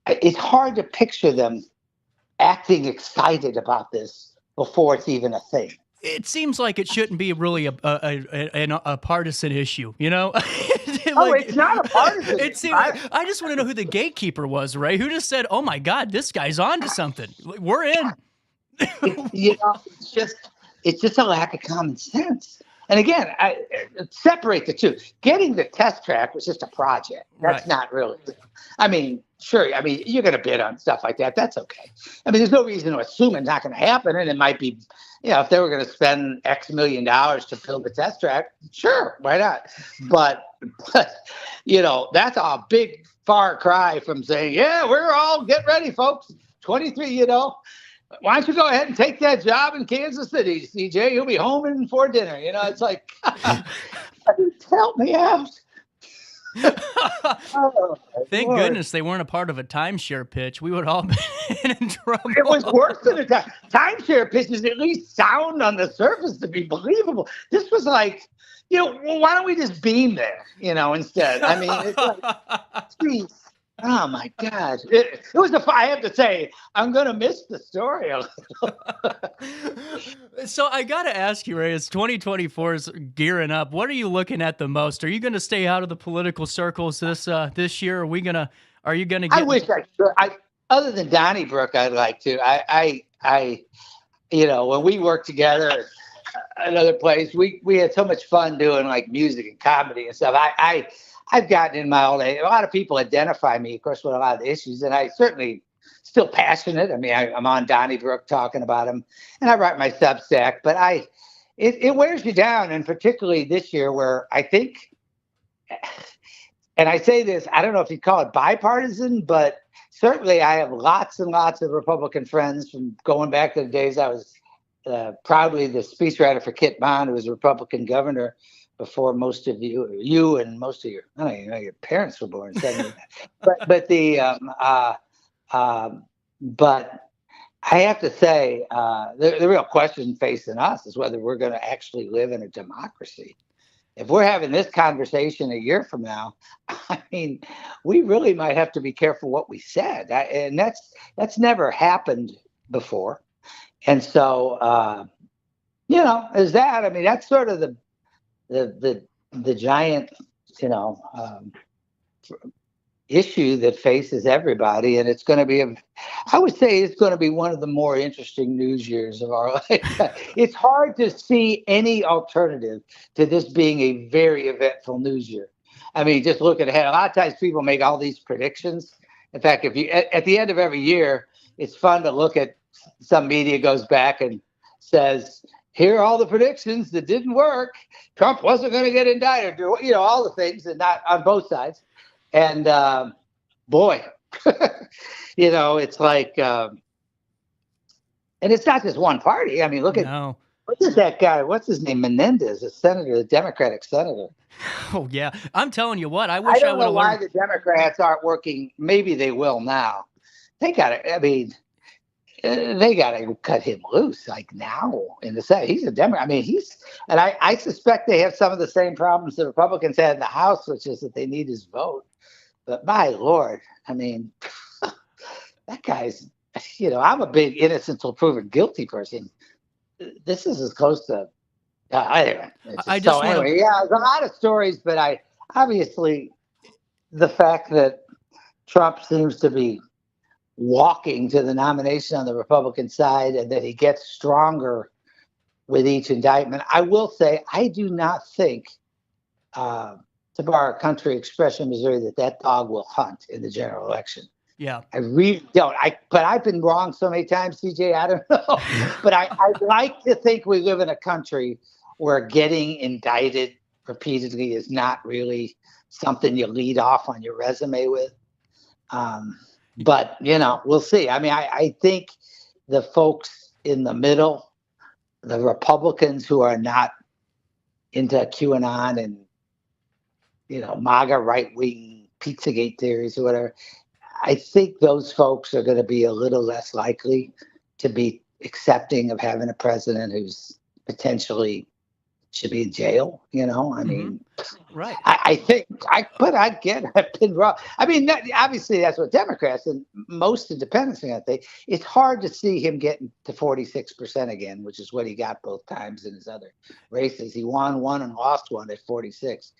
it's hard to picture them acting excited about this before it's even a thing. It seems like it shouldn't be really a partisan issue, It's not a partisan issue. I just want to know who the gatekeeper was, Ray. Who just said, "Oh my God, this guy's on to something. We're in." It's just a lack of common sense. And again, I separate the two. Getting the test track was just a project. That's not really. I mean, sure. I mean, you're going to bid on stuff like that. That's okay. I mean, there's no reason to assume it's not going to happen. And it might be, if they were going to spend X million dollars to build the test track, sure, why not? But that's a big far cry from saying, yeah, we're all get ready, folks. 23, why don't you go ahead and take that job in Kansas City, CJ? You'll be home before dinner. It's like, help me out. Thank goodness they weren't a part of a timeshare pitch. We would all be in trouble. It was worse than a timeshare pitches. At least sound on the surface to be believable. This was like, why don't we just beam there, instead? I mean, it's like, geez. Oh my God! It was I have to say, I'm going to miss the story a little. So I got to ask you, Ray, as 2024 is gearing up, what are you looking at the most? Are you going to stay out of the political circles this year? Are you going to get? I wish I could. Other than Donnybrook, I'd like to. When we worked together at another place, we had so much fun doing like music and comedy and stuff. I've gotten in my old age. A lot of people identify me, of course, with a lot of the issues, and I certainly still passionate. I mean, I'm on Donnybrook talking about them, and I write my Substack. But it wears you down, and particularly this year, where I think, and I say this, I don't know if you call it bipartisan, but certainly I have lots and lots of Republican friends from going back to the days I was proudly the speechwriter for Kit Bond, who was a Republican governor before most of you and most of your, I don't even know, your parents were born. but I have to say, the real question facing us is whether we're going to actually live in a democracy. If we're having this conversation a year from now, I mean, we really might have to be careful what we said. And that's never happened before. And so, is that, I mean, that's sort of the giant, issue that faces everybody. And it's going to be, I would say it's going to be one of the more interesting news years of our life. It's hard to see any alternative to this being a very eventful news year. I mean, just looking ahead, a lot of times people make all these predictions. In fact, if you, at the end of every year, it's fun to look at, some media goes back and says, here are all the predictions that didn't work. Trump wasn't going to get indicted, all the things, and not on both sides. And boy, it's like, and it's not just one party. I mean, look at what is that guy? What's his name? Menendez, a senator, a Democratic senator. Oh yeah, I'm telling you what. I wish I don't would know have why learned. the Democrats aren't working. Maybe they will now. They got to. I mean, they got to cut him loose like now in the Senate. He's a Democrat. I mean, and I suspect they have some of the same problems the Republicans had in the House, which is that they need his vote. But my Lord, I mean, that guy's, I'm a big innocent till proven guilty person. This is as close to, anyway. There's a lot of stories, but obviously the fact that Trump seems to be walking to the nomination on the Republican side and that he gets stronger with each indictment. I will say, I do not think, to borrow a country expression, Missouri, that dog will hunt in the general election. Yeah. I really don't. But I've been wrong so many times, CJ, I don't know. But I like to think we live in a country where getting indicted repeatedly is not really something you lead off on your resume with. But, we'll see. I mean, I think the folks in the middle, the Republicans who are not into QAnon and, MAGA right-wing Pizzagate theories or whatever, I think those folks are going to be a little less likely to be accepting of having a president who's potentially should be in jail. I mean, right. I think I've been wrong. I mean, obviously that's what Democrats and most independents are going to think. It's hard to see him getting to 46% again, which is what he got both times in his other races. He won one and lost one at 46.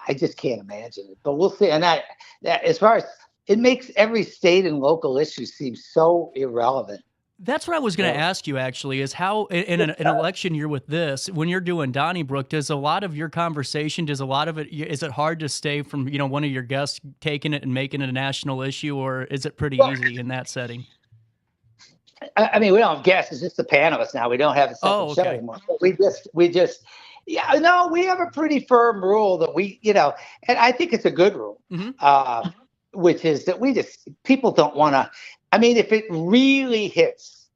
I just can't imagine it, but we'll see. And that as far as it makes every state and local issue seem so irrelevant. That's what I was going to ask you, actually, is how in an election year with this, when you're doing Donnybrook, does a lot of your conversation, is it hard to stay from, one of your guests taking it and making it a national issue, or is it pretty easy in that setting? I mean, we don't have guests. It's just the panelists now. We don't have a second show anymore. But we just, we have a pretty firm rule that and I think it's a good rule, which is that people don't want to, I mean, if it really hits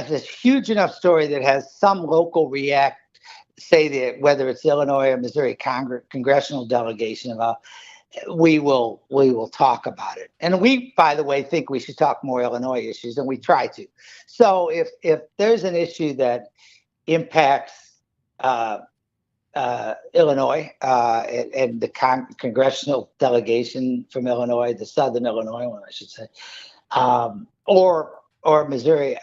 this huge enough story that has some local react, say that whether it's Illinois or Missouri congressional delegation, we will talk about it. And we, by the way, think we should talk more Illinois issues, and we try to. So if there's an issue that impacts Illinois and the congressional delegation from Illinois, the Southern Illinois one, I should say, or Missouri,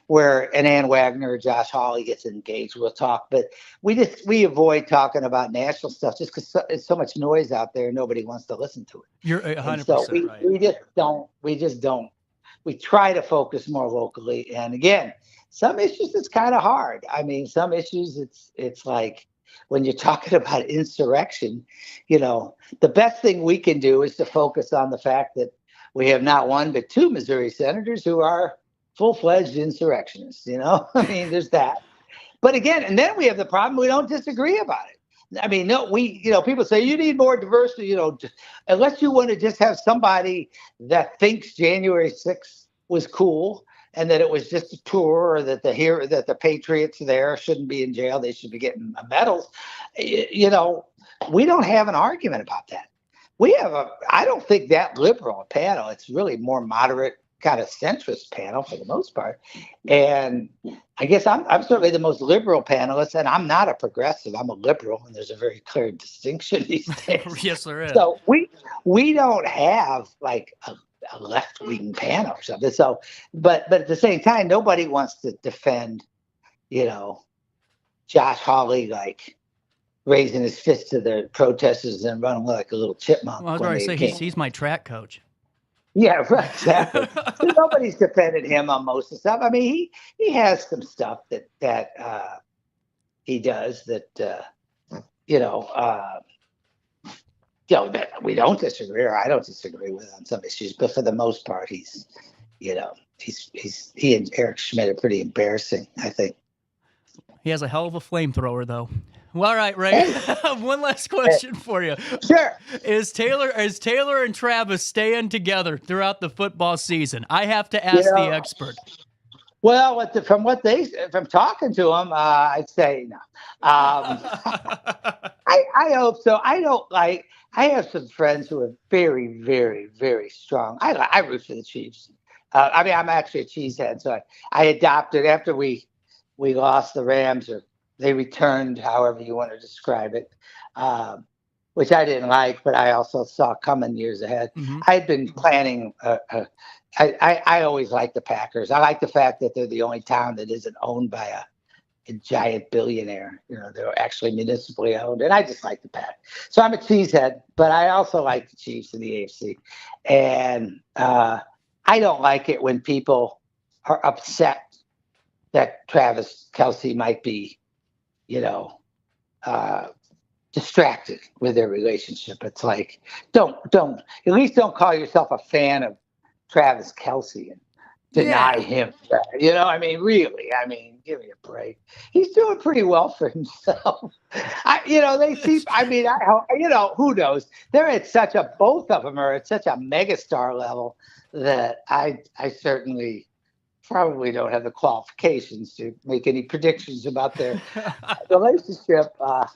where an Ann Wagner or Josh Hawley gets engaged, we'll talk. But we avoid talking about national stuff just because there's so much noise out there. Nobody wants to listen to it. You're 100% so right. We just don't. We try to focus more locally. And again, some issues it's kind of hard. I mean, some issues it's like when you're talking about insurrection, the best thing we can do is to focus on the fact that we have not one but two Missouri senators who are full-fledged insurrectionists. I mean, there's that. But again, and then we have the problem we don't disagree about it. I mean, no, people say you need more diversity. Unless you want to just have somebody that thinks January 6th was cool and that it was just a tour, or that the patriots there shouldn't be in jail, they should be getting medals. We don't have an argument about that. I don't think that liberal a panel. It's really more moderate, kind of centrist panel for the most part. And I guess I'm certainly the most liberal panelist, and I'm not a progressive. I'm a liberal, and there's a very clear distinction these days. Yes, there is. So we don't have like a left-wing panel or something. So, but at the same time, nobody wants to defend, Josh Hawley, like raising his fist to the protesters and running like a little chipmunk. Well, I was going to say, he's my track coach. Yeah, right, exactly. So nobody's defended him on most of the stuff. I mean, he has some stuff that he does that, that we don't disagree, or I don't disagree with on some issues. But for the most part, he and Eric Schmidt are pretty embarrassing, I think. He has a hell of a flamethrower, though. Well, all right, Ray. One last question for you. Sure. Is Taylor and Travis staying together throughout the football season? I have to ask the expert. Well, from talking to them, I'd say no. I hope so. I have some friends who are very, very, very strong. I root for the Chiefs. I mean, I'm actually a cheesehead, so I adopted after we lost the Rams, or they returned, however you want to describe it, which I didn't like, but I also saw coming years ahead. Mm-hmm. I'd been planning. I always like the Packers. I like the fact that they're the only town that isn't owned by a giant billionaire. They're actually municipally owned, and I just like the Pack. So I'm a cheesehead, but I also like the Chiefs in the AFC. And I don't like it when people are upset that Travis Kelce might be, distracted with their relationship. It's like, don't at least don't call yourself a fan of Travis Kelce and deny him that. I mean, really, give me a break. He's doing pretty well for himself. They seem, who knows? They're at both of them are at such a megastar level that I certainly probably don't have the qualifications to make any predictions about their relationship. I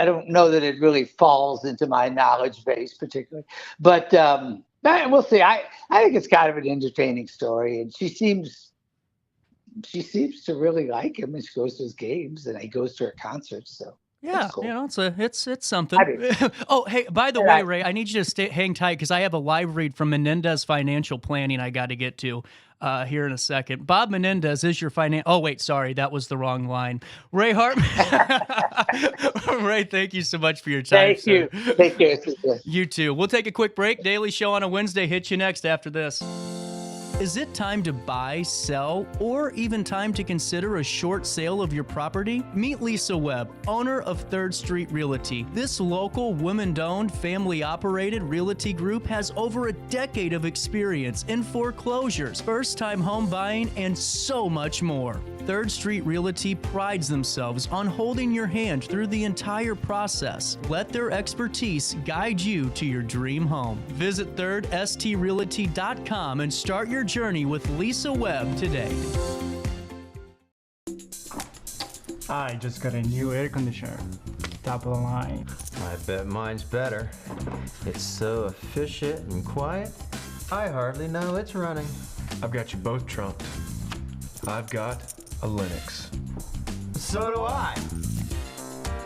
don't know that it really falls into my knowledge base particularly, but we'll see. I think it's kind of an entertaining story, and she seems to really like him, and she goes to his games, and he goes to her concerts. So Yeah, cool. you know, it's something. Oh, hey, by the way, Ray, I need you to hang tight because I have a live read from Menendez Financial Planning I got to get to here in a second. Bob Menendez is your Oh, wait, sorry, that was the wrong line. Ray Hartmann. Ray, thank you so much for your time. Thank you. Take care. You too. We'll take a quick break. Daily Show on a Wednesday. Hit you next after this. Is it time to buy, sell, or even time to consider a short sale of your property? Meet Lisa Webb, owner of 3rd Street Realty. This local, women-owned, family-operated realty group has over a decade of experience in foreclosures, first-time home buying, and so much more. 3rd Street Realty prides themselves on holding your hand through the entire process. Let their expertise guide you to your dream home. Visit 3rdstrealty.com and start your journey with Lisa Webb today. I just got a new air conditioner. Top of the line. I bet mine's better. It's so efficient and quiet, I hardly know it's running. I've got you both trumped. I've got a Linux. So do I.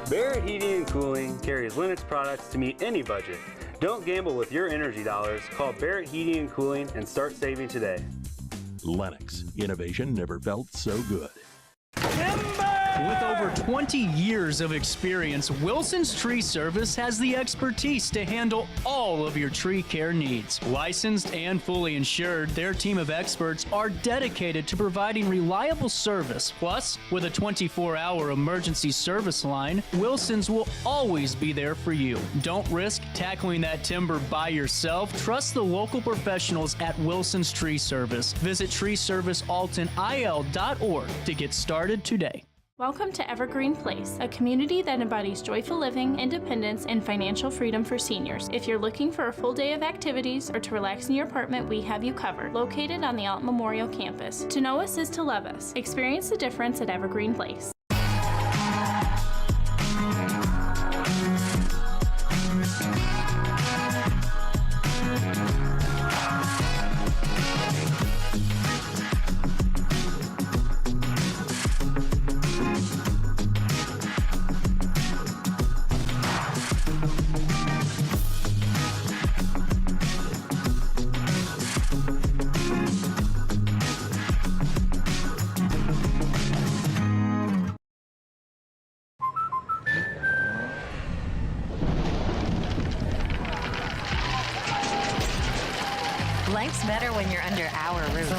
Barrett Heating and Cooling carries Linux products to meet any budget. Don't gamble with your energy dollars. Call Barrett Heating and Cooling and start saving today. Lennox. Innovation never felt so good. With over 20 years of experience, Wilson's Tree Service has the expertise to handle all of your tree care needs. Licensed and fully insured, their team of experts are dedicated to providing reliable service. Plus, with a 24-hour emergency service line, Wilson's will always be there for you. Don't risk tackling that timber by yourself. Trust the local professionals at Wilson's Tree Service. Visit treeservicealtonil.org to get started today. Welcome to Evergreen Place, a community that embodies joyful living, independence, and financial freedom for seniors. If you're looking for a full day of activities or to relax in your apartment, we have you covered. Located on the Alton Memorial Campus. To know us is to love us. Experience the difference at Evergreen Place. Life's better when you're under our roof.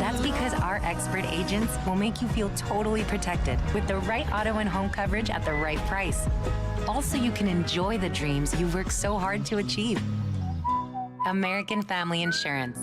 That's because our expert agents will make you feel totally protected with the right auto and home coverage at the right price. Also, you can enjoy the dreams you've worked so hard to achieve. American Family Insurance.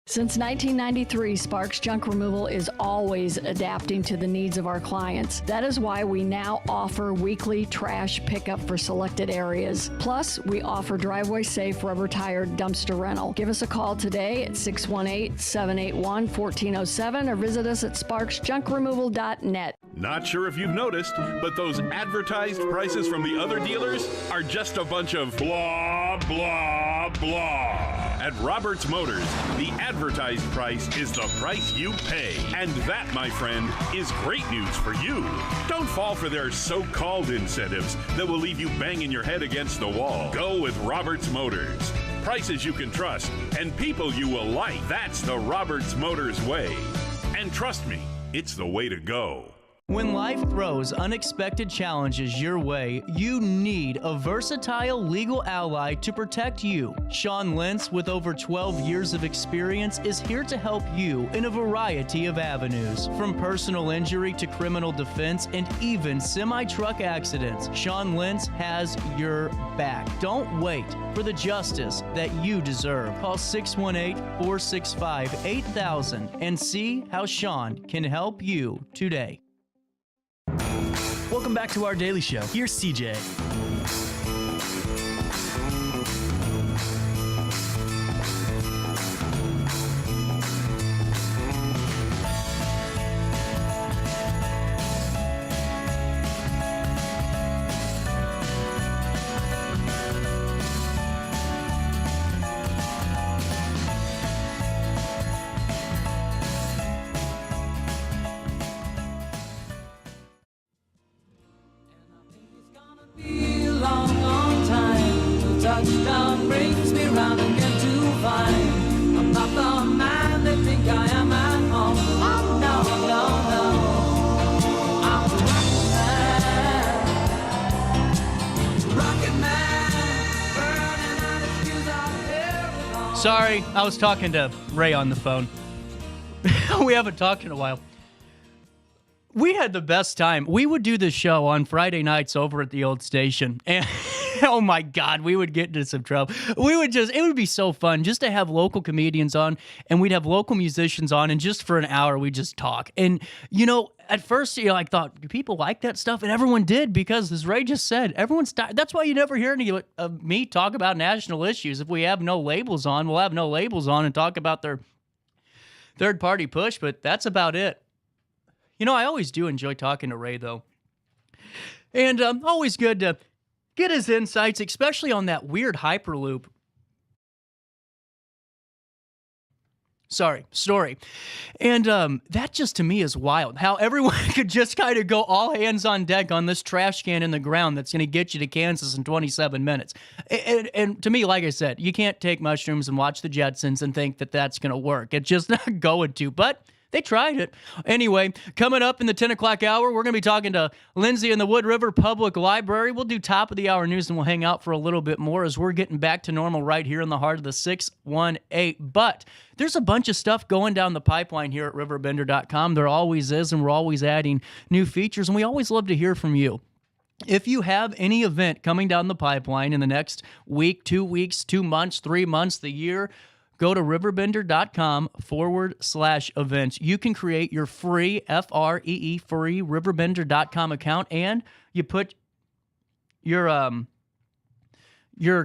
Since 1993, Sparks Junk Removal is always adapting to the needs of our clients. That is why we now offer weekly trash pickup for selected areas. Plus, we offer driveway-safe rubber-tired dumpster rental. Give us a call today at 618-781-1407 or visit us at sparksjunkremoval.net. Not sure if you've noticed, but those advertised prices from the other dealers are just a bunch of blah, blah, blah. At Roberts Motors, the advertised price is the price you pay. And that, my friend, is great news for you. Don't fall for their so-called incentives that will leave you banging your head against the wall. Go with Roberts Motors. Prices you can trust and people you will like. That's the Roberts Motors way. And trust me, it's the way to go. When life throws unexpected challenges your way, you need a versatile legal ally to protect you. Sean Lentz, with over 12 years of experience, is here to help you in a variety of avenues. From personal injury to criminal defense and even semi-truck accidents, Sean Lentz has your back. Don't wait for the justice that you deserve. Call 618-465-8000 and see how Sean can help you today. Welcome back to our Daily Show. Here's CJ. brings me round again to find I'm not the man they think I am at home. Oh, no, no, no. I'm a rocket man, burning out his fuse out here. Sorry, I was talking to Ray on the phone. We haven't talked in a while. We had the best time. We would do this show on Friday nights over at the old station. And oh my God, we would get into some trouble. It would be so fun just to have local comedians on, and we'd have local musicians on, and just for an hour, we'd just talk. And, at first, I thought, do people like that stuff? And everyone did, because as Ray just said, everyone's tired. That's why you never hear any of me talk about national issues. If we have no labels on, we'll have no labels on and talk about their third-party push, but that's about it. I always do enjoy talking to Ray, though. And always good to get his insights, especially on that weird Hyperloop. Story. And that just, to me, is wild. How everyone could just kind of go all hands on deck on this trash can in the ground that's going to get you to Kansas in 27 minutes. And to me, like I said, you can't take mushrooms and watch the Jetsons and think that that's going to work. It's just not going to. But they tried it. Anyway, coming up in the 10 o'clock hour, we're going to be talking to Lindsay in the Wood River Public Library. We'll do top of the hour news, and we'll hang out for a little bit more as we're getting back to normal right here in the heart of the 618. But there's a bunch of stuff going down the pipeline here at RiverBender.com. There always is, and we're always adding new features, and we always love to hear from you. If you have any event coming down the pipeline in the next week, 2 weeks, 2 months, 3 months, the year, go to RiverBender.com/events. You can create your free, free RiverBender.com account, and you put your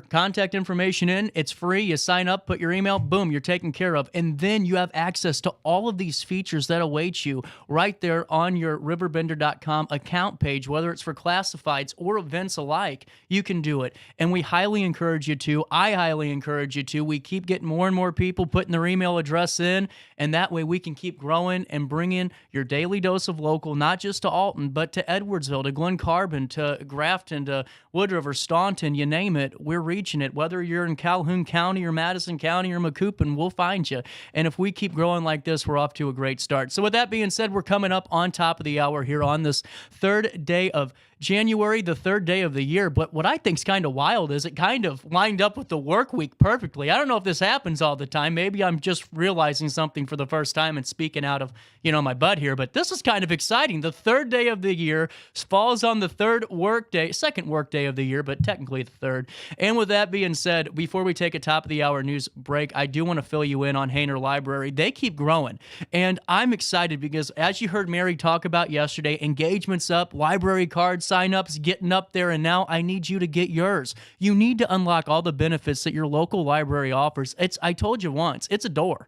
contact information in. It's free. You sign up, put your email, boom, you're taken care of. And then you have access to all of these features that await you right there on your RiverBender.com account page, whether it's for classifieds or events alike. You can do it. And we highly encourage you to. I highly encourage you to. We keep getting more and more people putting their email address in, and that way we can keep growing and bringing your daily dose of local, not just to Alton, but to Edwardsville, to Glen Carbon, to Grafton, to Wood River, Staunton, you name it. We're reaching it. Whether you're in Calhoun County or Madison County or Macoupin, we'll find you. And if we keep growing like this, we're off to a great start. So with that being said, we're coming up on top of the hour here on this third day of January, the third day of the year. But what I think's kind of wild is it kind of lined up with the work week perfectly. I don't know if this happens all the time. Maybe I'm just realizing something for the first time and speaking out of, my butt here. But this is kind of exciting. The third day of the year falls on the second work day of the year, but technically the third. And with that being said, before we take a top of the hour news break, I do want to fill you in on Hainer Library. They keep growing. And I'm excited because, as you heard Mary talk about yesterday, engagements up, library cards, sign-ups getting up there, and now I need you to get yours. You need to unlock all the benefits that your local library offers. I told you once, it's a door.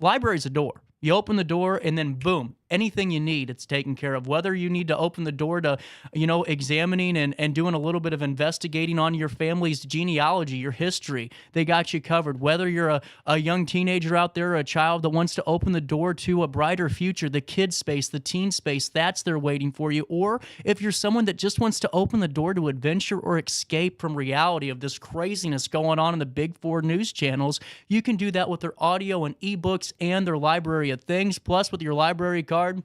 Library's a door. You open the door, and then boom, anything you need, it's taken care of. Whether you need to open the door to, examining and doing a little bit of investigating on your family's genealogy, your history, they got you covered. Whether you're a young teenager out there, or a child that wants to open the door to a brighter future, the kid space, the teen space, that's there waiting for you. Or if you're someone that just wants to open the door to adventure or escape from reality of this craziness going on in the big four news channels, you can do that with their audio and ebooks and their library of things. Plus, with your library card,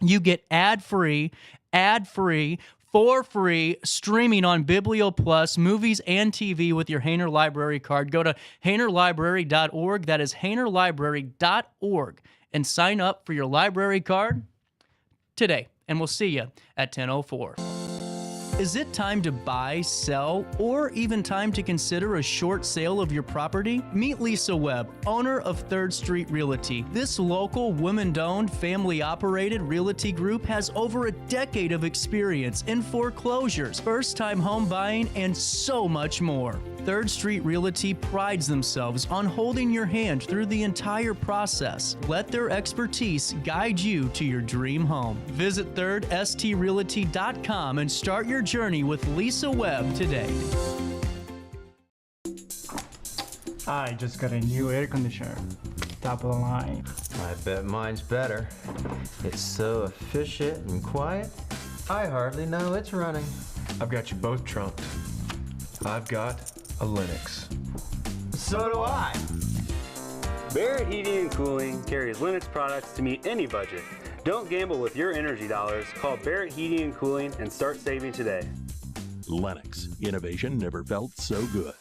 you get ad-free, for free streaming on Biblio Plus, movies and TV with your Hainer Library card. Go to HainerLibrary.org. That is HainerLibrary.org, and sign up for your library card today. And we'll see you at 10:04. Is it time to buy, sell, or even time to consider a short sale of your property? Meet Lisa Webb, owner of 3rd Street Realty. This local, women-owned, family-operated realty group has over a decade of experience in foreclosures, first-time home buying, and so much more. 3rd Street Realty prides themselves on holding your hand through the entire process. Let their expertise guide you to your dream home. Visit 3rdstrealty.com and start your journey with Lisa Webb today. I just got a new air conditioner. Top of the line. I bet mine's better. It's so efficient and quiet, I hardly know it's running. I've got you both trunked. I've got a Linux. So do I. Barrett Heating and Cooling carries Lennox products to meet any budget. Don't gamble with your energy dollars. Call Barrett Heating and Cooling and start saving today. Lennox. Innovation never felt so good.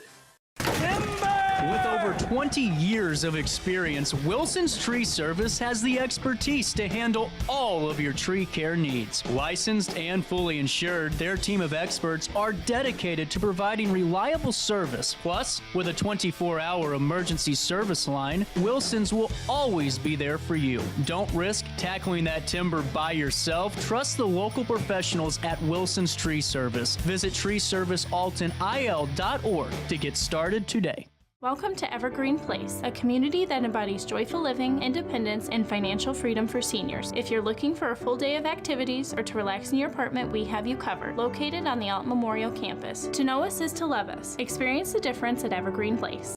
With over 20 years of experience, Wilson's Tree Service has the expertise to handle all of your tree care needs. Licensed and fully insured, their team of experts are dedicated to providing reliable service. Plus, with a 24-hour emergency service line, Wilson's will always be there for you. Don't risk tackling that timber by yourself. Trust the local professionals at Wilson's Tree Service. Visit treeservicealtonil.org to get started today. Welcome to Evergreen Place, a community that embodies joyful living, independence, and financial freedom for seniors. If you're looking for a full day of activities or to relax in your apartment, we have you covered. Located on the Alton Memorial Campus. To know us is to love us. Experience the difference at Evergreen Place.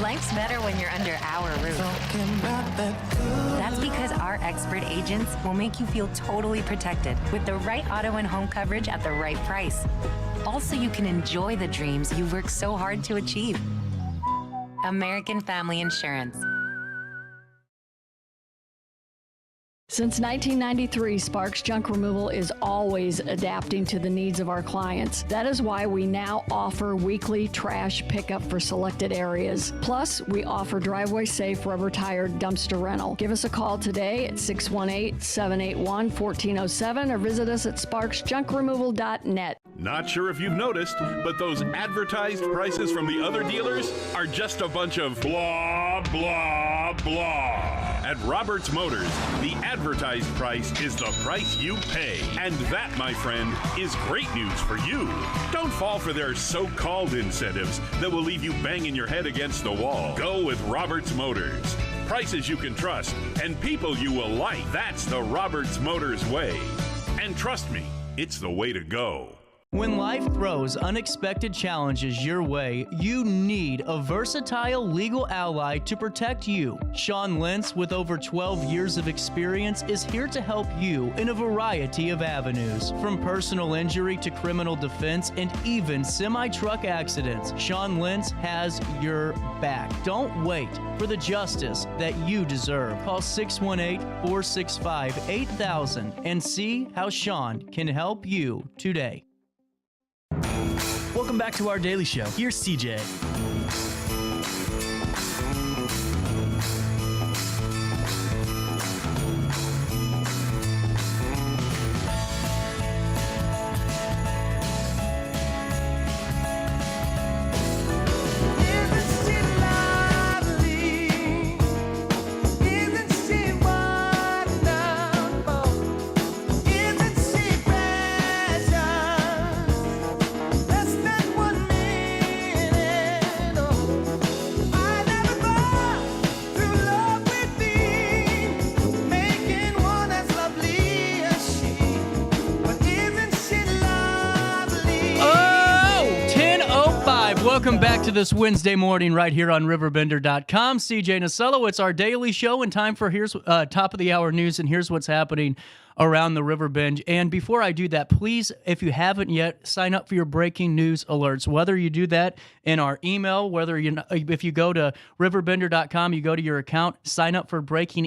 Life's better when you're under our roof. That's because our expert agents will make you feel totally protected with the right auto and home coverage at the right price. Also, you can enjoy the dreams you've worked so hard to achieve. American Family Insurance. Since 1993, Sparks Junk Removal is always adapting to the needs of our clients. That is why we now offer weekly trash pickup for selected areas. Plus, we offer driveway-safe rubber-tired dumpster rental. Give us a call today at 618-781-1407 or visit us at sparksjunkremoval.net. Not sure if you've noticed, but those advertised prices from the other dealers are just a bunch of blah, blah, blah. At Roberts Motors, the advertised price is the price you pay. And that, my friend, is great news for you. Don't fall for their so-called incentives that will leave you banging your head against the wall. Go with Roberts Motors. Prices you can trust and people you will like. That's the Roberts Motors way. And trust me, it's the way to go. When life throws unexpected challenges your way, you need a versatile legal ally to protect you. Sean Lentz, with over 12 years of experience, is here to help you in a variety of avenues. From personal injury to criminal defense and even semi-truck accidents, Sean Lentz has your back. Don't wait for the justice that you deserve. Call 618-465-8000 and see how Sean can help you today. Welcome back to our daily show. Here's CJ. Welcome back to this Wednesday morning right here on RiverBender.com. CJ Nasello, it's our daily show and time for here's top of the hour news, and here's what's happening around the Riverbend. And before I do that, please, if you haven't yet, sign up for your breaking news alerts. Whether you do that in our email, if you go to RiverBender.com, you go to your account, sign up for breaking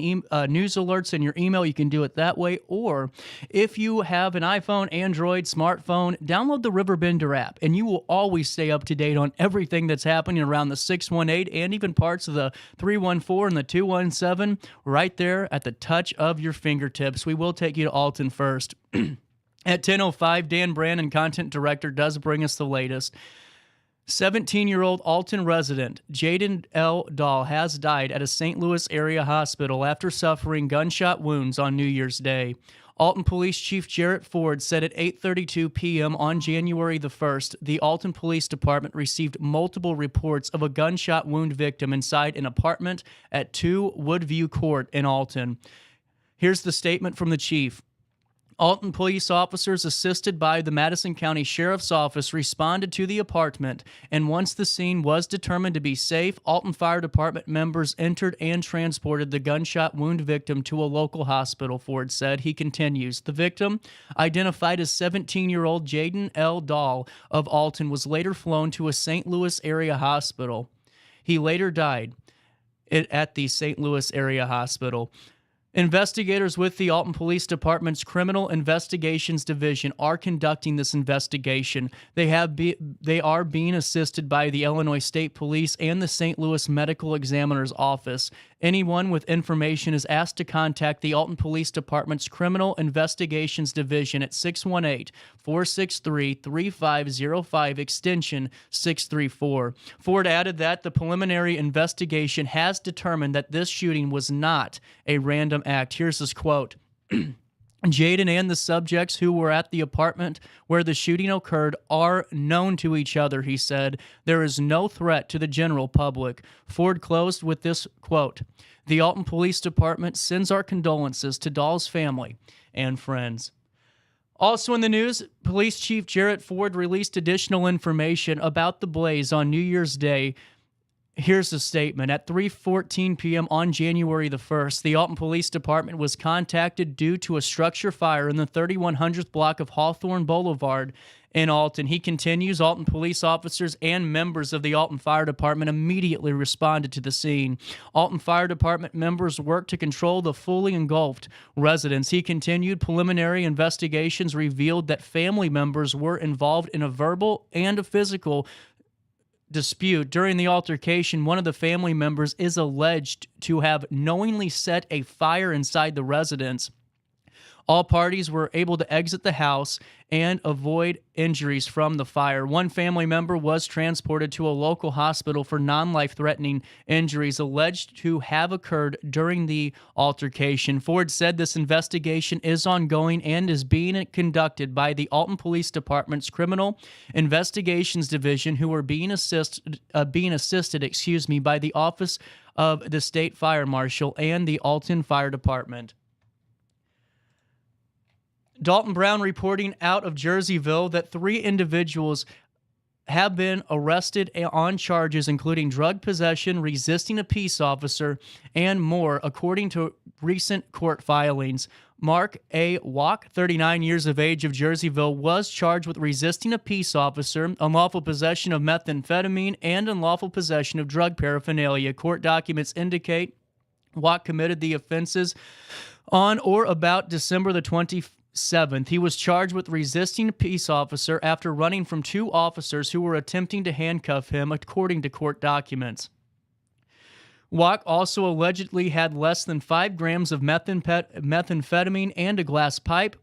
news alerts in your email. You can do it that way. Or if you have an iPhone, Android, smartphone, download the RiverBender app, and you will always stay up to date on everything that's happening around the 618 and even parts of the 314 and the 217 right there at the touch of your fingertips. We will take you to Alton first. At 10:05, Dan Brandon, content director, does bring us the latest. 17-year-old Alton resident Jaden L. Dahl has died at a St. Louis area hospital after suffering gunshot wounds on New Year's Day. Alton Police Chief Jarrett Ford said at 8:32 p.m. on January the 1st, the Alton Police Department received multiple reports of a gunshot wound victim inside an apartment at 2 Woodview Court in Alton. Here's the statement from the chief. Alton police officers assisted by the Madison County Sheriff's Office responded to the apartment, and once the scene was determined to be safe, Alton Fire Department members entered and transported the gunshot wound victim to a local hospital, Ford said. He continues, the victim, identified as 17-year-old Jaden L. Dahl of Alton, was later flown to a St. Louis area hospital. He later died at the St. Louis area hospital. Investigators with the Alton Police Department's Criminal Investigations Division are conducting this investigation. They are being assisted by the Illinois State Police and the St. Louis Medical Examiner's Office. Anyone with information is asked to contact the Alton Police Department's Criminal Investigations Division at 618-463-3505, extension 634. Ford added that the preliminary investigation has determined that this shooting was not a random act. Here's his quote. Jaden and the subjects who were at the apartment where the shooting occurred are known to each other, he said. There is no threat to the general public. Ford closed with this quote. The Alton Police Department sends our condolences to Dahl's family and friends. Also in the news, Police Chief Jarrett Ford released additional information about the blaze on New Year's Day. Here's the statement. At 3:14 p.m. on January the 1st, the Alton Police Department was contacted due to a structure fire in the 3100th block of Hawthorne Boulevard in Alton. He continues, Alton police officers and members of the Alton Fire Department immediately responded to the scene. Alton Fire Department members worked to control the fully engulfed residents. He continued, preliminary investigations revealed that family members were involved in a verbal and a physical dispute. During the altercation, one of the family members is alleged to have knowingly set a fire inside the residence. All parties were able to exit the house and avoid injuries from the fire. One family member was transported to a local hospital for non-life-threatening injuries alleged to have occurred during the altercation. Ford said this investigation is ongoing and is being conducted by the Alton Police Department's Criminal Investigations Division, who are being assisted by the Office of the State Fire Marshal and the Alton Fire Department. Dalton Brown reporting out of Jerseyville that 3 individuals have been arrested on charges including drug possession, resisting a peace officer, and more, according to recent court filings. Mark A. Walk, 39 years of age, of Jerseyville, was charged with resisting a peace officer, unlawful possession of methamphetamine, and unlawful possession of drug paraphernalia. Court documents indicate Walk committed the offenses on or about December the 27th. He was charged with resisting a peace officer after running from 2 officers who were attempting to handcuff him, according to court documents. Walk also allegedly had less than 5 grams of methamphetamine and a glass pipe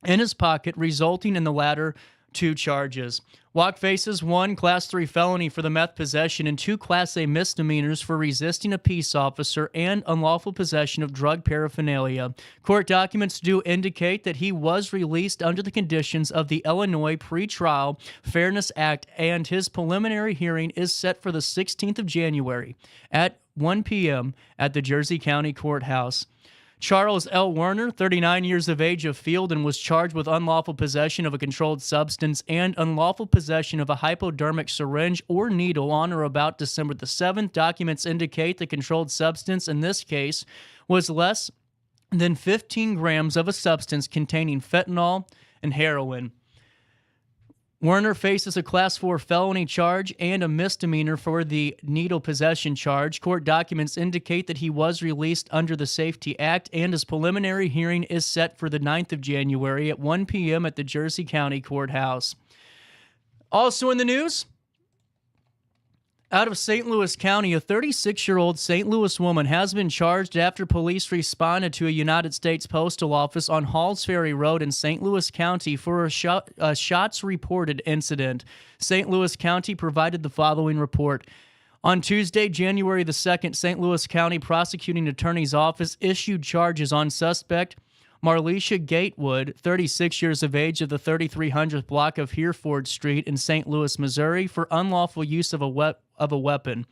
in his pocket, resulting in the latter 2 charges. Walk faces 1 Class 3 felony for the meth possession and 2 Class A misdemeanors for resisting a peace officer and unlawful possession of drug paraphernalia. Court documents do indicate that he was released under the conditions of the Illinois Pretrial Fairness Act, and his preliminary hearing is set for the 16th of January at 1 p.m. at the Jersey County Courthouse. Charles L. Werner, 39 years of age, of Field, was charged with unlawful possession of a controlled substance and unlawful possession of a hypodermic syringe or needle on or about December the 7th. Documents indicate the controlled substance in this case was less than 15 grams of a substance containing fentanyl and heroin. Werner faces a Class 4 felony charge and a misdemeanor for the needle possession charge. Court documents indicate that he was released under the Safety Act, and his preliminary hearing is set for the 9th of January at 1 p.m. at the Jersey County Courthouse. Also in the news, out of St. Louis County, a 36-year-old St. Louis woman has been charged after police responded to a United States Postal Office on Halls Ferry Road in St. Louis County for a shots reported incident. St. Louis County provided the following report. On Tuesday, January the 2nd, St. Louis County Prosecuting Attorney's Office issued charges on suspect Marlisha Gatewood, 36 years of age, of the 3300th block of Hereford Street in St. Louis, Missouri, for unlawful use of a weapon.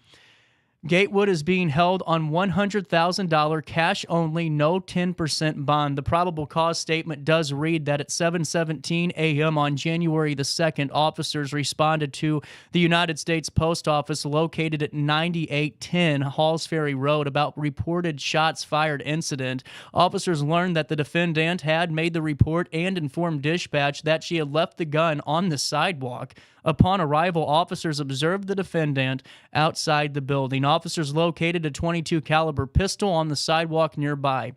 Gatewood is being held on $100,000 cash only, no 10% bond. The probable cause statement does read that at 7:17 a.m. on January the 2nd, officers responded to the United States Post Office located at 9810 Halls Ferry Road about reported shots fired incident. Officers learned that the defendant had made the report and informed dispatch that she had left the gun on the sidewalk. Upon arrival, officers observed the defendant outside the building. Officers located a .22 caliber pistol on the sidewalk nearby.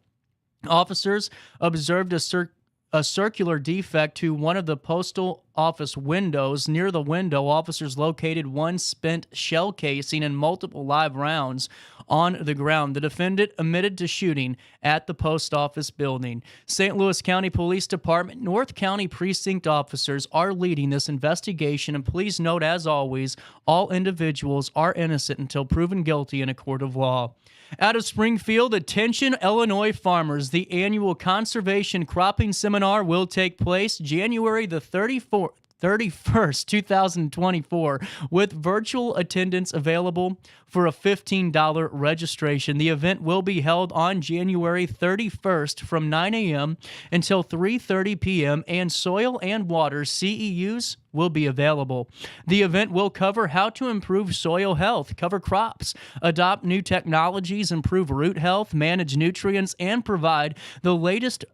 Officers observed a circular defect to one of the postal office windows. Near the window, officers located one spent shell casing and multiple live rounds on the ground. The defendant admitted to shooting at the post office building. St. Louis County Police Department North County Precinct officers are leading this investigation, and please note, as always, all individuals are innocent until proven guilty in a court of law. Out of Springfield, attention Illinois farmers. The annual Conservation Cropping Seminar will take place January the 31st, 2024, with virtual attendance available for a $15 registration. The event will be held on January 31st from 9 a.m. until 3:30 p.m., and soil and water CEUs will be available. The event will cover how to improve soil health, cover crops, adopt new technologies, improve root health, manage nutrients, and provide the latest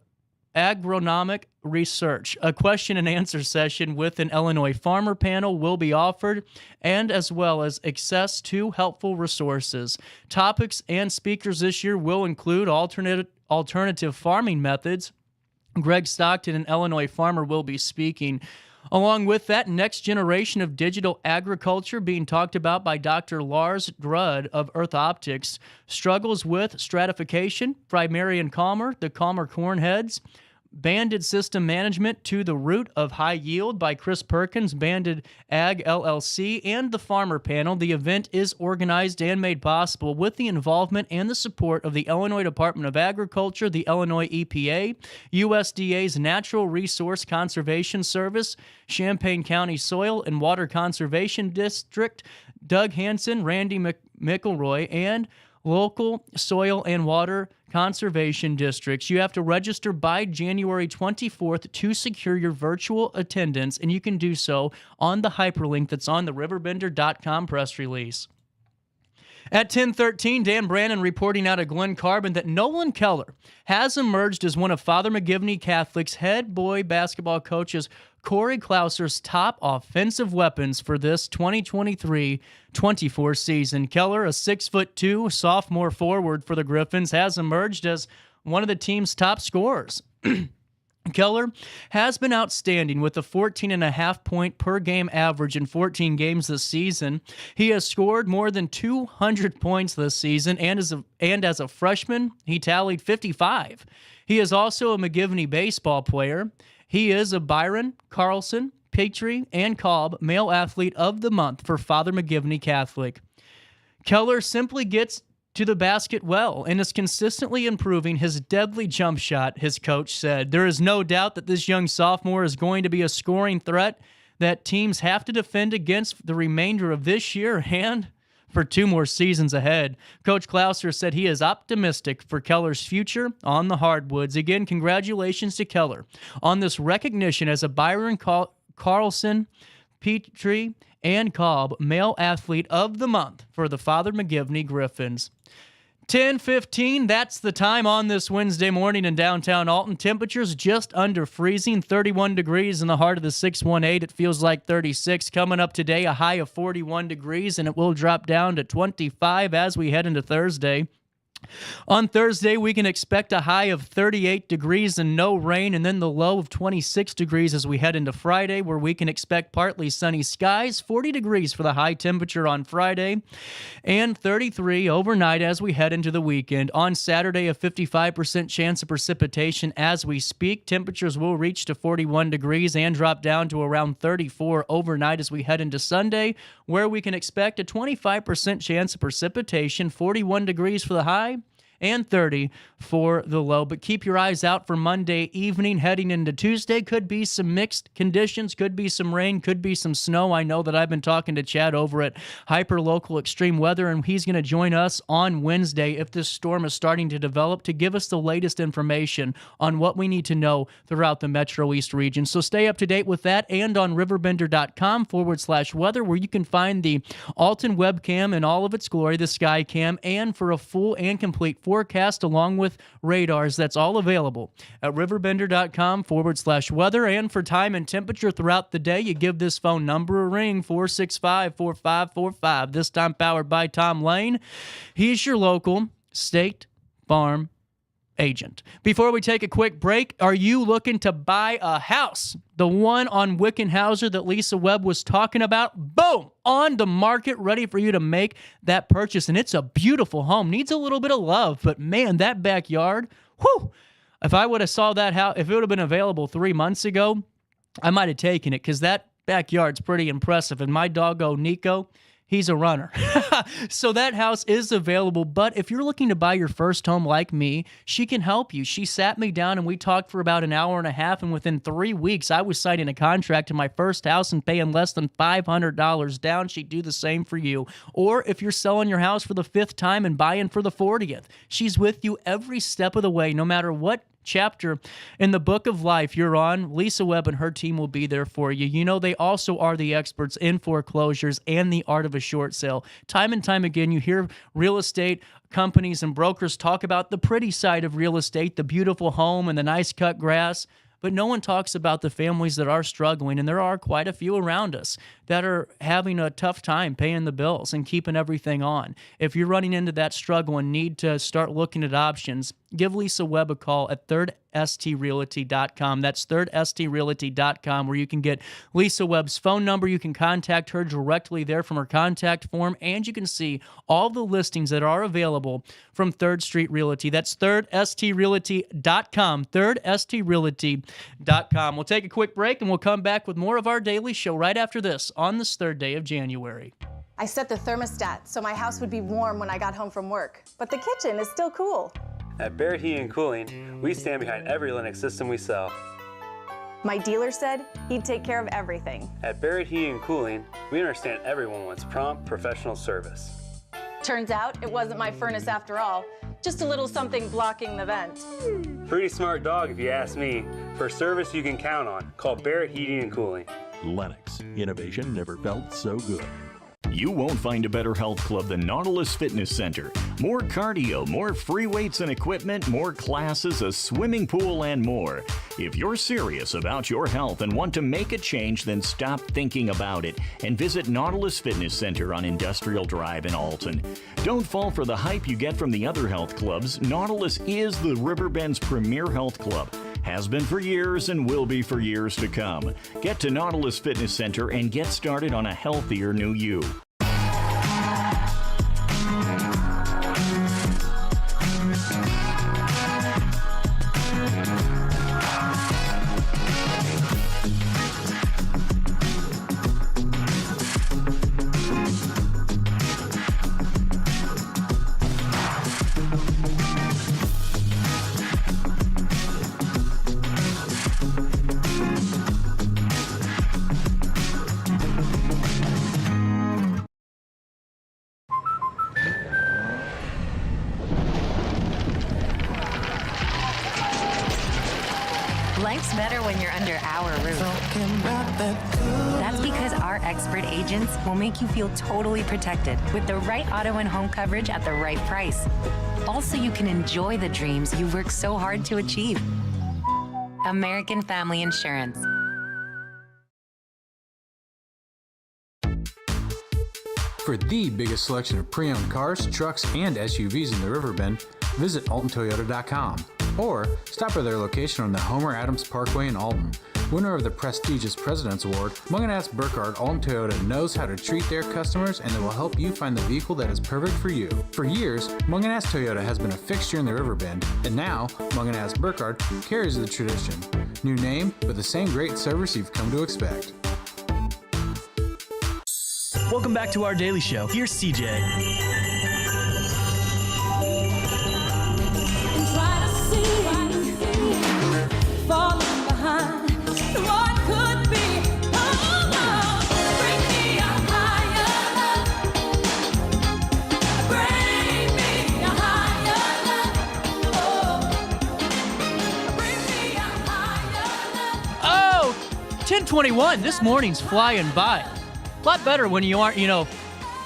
agronomic research. A question and answer session with an Illinois farmer panel will be offered, and as well as access to helpful resources. Topics and speakers this year will include alternative farming methods. Greg Stockton, an Illinois farmer, will be speaking. Along with that, next generation of digital agriculture being talked about by Dr. Lars Drudd of Earth Optics. Struggles with stratification, primary and calmer, the calmer cornheads. Banded System Management to the Root of High Yield by Chris Perkins, Banded Ag LLC, and the Farmer Panel. The event is organized and made possible with the involvement and the support of the Illinois Department of Agriculture, the Illinois EPA, USDA's Natural Resource Conservation Service, Champaign County Soil and Water Conservation District, Doug Hansen, Randy McElroy, and local soil and water conservation districts. You have to register by January 24th to secure your virtual attendance, and you can do so on the hyperlink that's on the RiverBender.com press release. At 10:13, Dan Brannon reporting out of Glen Carbon that Nolan Keller has emerged as one of Father McGivney Catholic's head boy basketball coaches Corey Klauser's top offensive weapons for this 2023-24 season. Keller, a 6'2" sophomore forward for the Griffins, has emerged as one of the team's top scorers. Keller has been outstanding with a 14.5-point per game average in 14 games this season. He has scored more than 200 points this season, and as a freshman, he tallied 55. He is also a McGivney baseball player. He is a Byron, Carlson, Petrie, and Cobb Male Athlete of the Month for Father McGivney Catholic. Keller simply gets to the basket well and is consistently improving his deadly jump shot, his coach said. There is no doubt that this young sophomore is going to be a scoring threat that teams have to defend against the remainder of this year and for 2 more seasons ahead. Coach Klauser said he is optimistic for Keller's future on the hardwoods. Again, congratulations to Keller on this recognition as a Byron Carlson, Petrie, and Cobb Male Athlete of the Month for the Father McGivney Griffins. 10:15, that's the time on this Wednesday morning in downtown Alton. Temperatures just under freezing, 31 degrees in the heart of the 618. It feels like 36. Coming up today, a high of 41 degrees, and it will drop down to 25 as we head into Thursday. On Thursday, we can expect a high of 38 degrees and no rain, and then the low of 26 degrees as we head into Friday, where we can expect partly sunny skies, 40 degrees for the high temperature on Friday, and 33 overnight as we head into the weekend. On Saturday, a 55% chance of precipitation as we speak. Temperatures will reach to 41 degrees and drop down to around 34 overnight as we head into Sunday, where we can expect a 25% chance of precipitation, 41 degrees for the high, and 30 for the low. But keep your eyes out for Monday evening heading into Tuesday. Could be some mixed conditions, could be some rain, could be some snow. I know that I've been talking to Chad over at Hyperlocal Extreme Weather, and he's going to join us on Wednesday if this storm is starting to develop to give us the latest information on what we need to know throughout the Metro East region. So stay up to date with that and on RiverBender.com/weather, where you can find the Alton webcam in all of its glory, the Skycam, and for a full and complete forecast along with radars. That's all available at RiverBender.com/weather. And for time and temperature throughout the day, you give this phone number a ring, 465-4545. This time powered by Tom Lane. He's your local State Farm agent. Before we take a quick break, are you looking to buy a house? The one on Wickenhauser that Lisa Webb was talking about? Boom! On the market, ready for you to make that purchase. And it's a beautiful home. Needs a little bit of love, but man, that backyard, whew! If I would have saw that house, if it would have been available 3 months ago, I might have taken it, because that backyard's pretty impressive. And my doggo, Nico, he's a runner. So that house is available. But if you're looking to buy your first home like me, she can help you. She sat me down and we talked for about an hour and a half. And within 3 weeks, I was signing a contract to my first house and paying less than $500 down. She'd do the same for you. Or if you're selling your house for the 5th time and buying for the 40th, she's with you every step of the way, no matter what chapter in the book of life you're on. Lisa Webb and her team will be there for you. You know, they also are the experts in foreclosures and the art of a short sale. Time and time again, you hear real estate companies and brokers talk about the pretty side of real estate, the beautiful home and the nice cut grass, but no one talks about the families that are struggling, and there are quite a few around us that are having a tough time paying the bills and keeping everything on. If you're running into that struggle and need to start looking at options, give Lisa Webb a call at thirdstrealty.com. That's thirdstrealty.com, where you can get Lisa Webb's phone number. You can contact her directly there from her contact form, and you can see all the listings that are available from Third Street Realty. That's thirdstrealty.com, thirdstrealty.com. We'll take a quick break, and we'll come back with more of our daily show right after this on this 3rd day of January. I set the thermostat so my house would be warm when I got home from work, but the kitchen is still cool. At Barrett Heating and Cooling, we stand behind every Lennox system we sell. My dealer said he'd take care of everything. At Barrett Heating and Cooling, we understand everyone wants prompt, professional service. Turns out it wasn't my furnace after all, just a little something blocking the vent. Pretty smart dog if you ask me. For service you can count on, call Barrett Heating and Cooling. Lennox, innovation never felt so good. You won't find a better health club than Nautilus Fitness Center. More cardio, more free weights and equipment, more classes, a swimming pool, and more. If you're serious about your health and want to make a change, then stop thinking about it and visit Nautilus Fitness Center on Industrial Drive in Alton. Don't fall for the hype you get from the other health clubs. Nautilus is the Riverbend's premier health club. Has been for years and will be for years to come. Get to Nautilus Fitness Center and get started on a healthier new you. Life's better when you're under our roof. That's because our expert agents will make you feel totally protected with the right auto and home coverage at the right price. Also, you can enjoy the dreams you worked so hard to achieve. American Family Insurance. For the biggest selection of pre-owned cars, trucks, and SUVs in the Riverbend, visit AltonToyota.com or stop by their location on the Homer Adams Parkway in Alton. Winner of the prestigious President's Award, Mungan Burkhardt Alton Toyota knows how to treat their customers, and they will help you find the vehicle that is perfect for you. For years, Mungan Toyota has been a fixture in the Riverbend, and now Mungan Burkhardt carries the tradition. New name, but the same great service you've come to expect. Welcome back to our daily show. Here's CJ. 10:21. This morning's flying by. A lot better when you aren't,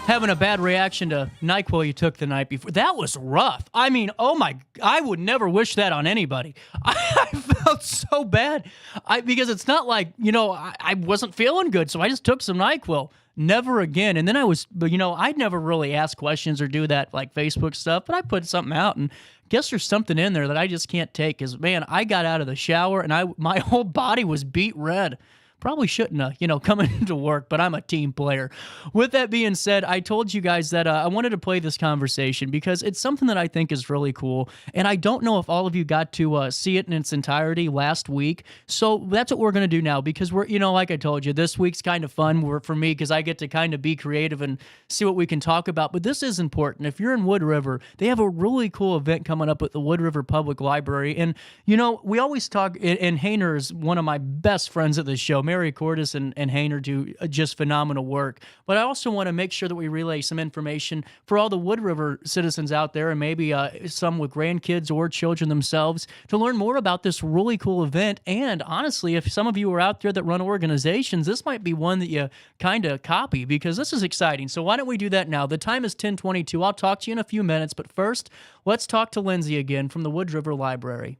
having a bad reaction to NyQuil you took the night before. That was rough. I mean, I would never wish that on anybody. I felt so bad because it's not like, I wasn't feeling good, so I just took some NyQuil. Never again. And then I'd never really ask questions or do that like Facebook stuff, but I put something out and guess there's something in there that I just can't take because, man, I got out of the shower and my whole body was beet red. Probably shouldn't have, coming into work, but I'm a team player. With that being said, I told you guys that I wanted to play this conversation because it's something that I think is really cool, and I don't know if all of you got to see it in its entirety last week, so that's what we're going to do now because we're, like I told you, this week's kind of fun for me because I get to kind of be creative and see what we can talk about, but this is important. If you're in Wood River, they have a really cool event coming up at the Wood River Public Library, and, we always talk, and Hayner is one of my best friends at this show. Mary Cordes and Hayner do just phenomenal work. But I also want to make sure that we relay some information for all the Wood River citizens out there and maybe some with grandkids or children themselves to learn more about this really cool event. And honestly, if some of you are out there that run organizations, this might be one that you kind of copy because this is exciting. So why don't we do that now? The time is 10:22. I'll talk to you in a few minutes. But first, let's talk to Lindsay again from the Wood River Library.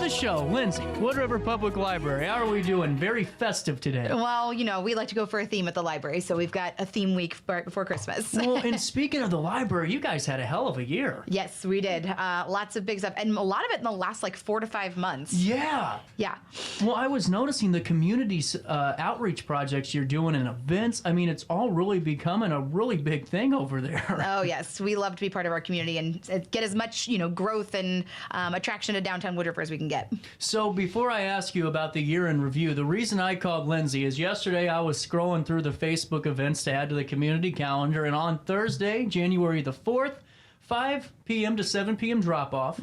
Show, Lindsay, Wood River Public Library. How are we doing? Very festive today. Well, we like to go for a theme at the library, so we've got a theme week before Christmas. Well, and speaking of the library, you guys had a hell of a year. Yes, we did. Lots of big stuff, and a lot of it in the last 4 to 5 months. Yeah. Yeah. Well, I was noticing the community outreach projects you're doing and events. I mean, it's all really becoming a really big thing over there. Oh, yes. We love to be part of our community and get as much, growth and attraction to downtown Wood River as we can get. So before I ask you about the year in review, the reason I called Lindsay is yesterday I was scrolling through the Facebook events to add to the community calendar, and on Thursday, January the 4th, 5 p.m. to 7 p.m. drop-off,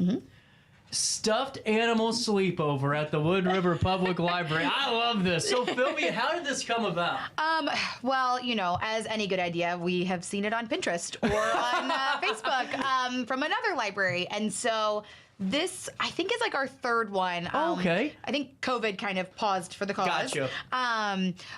stuffed animal sleepover at the Wood River Public Library. I love this. So fill me, how did this come about? Well, as any good idea, we have seen it on Pinterest or on Facebook from another library, and so this, I think, is our third one. Okay. I think COVID kind of paused for the cause. Gotcha.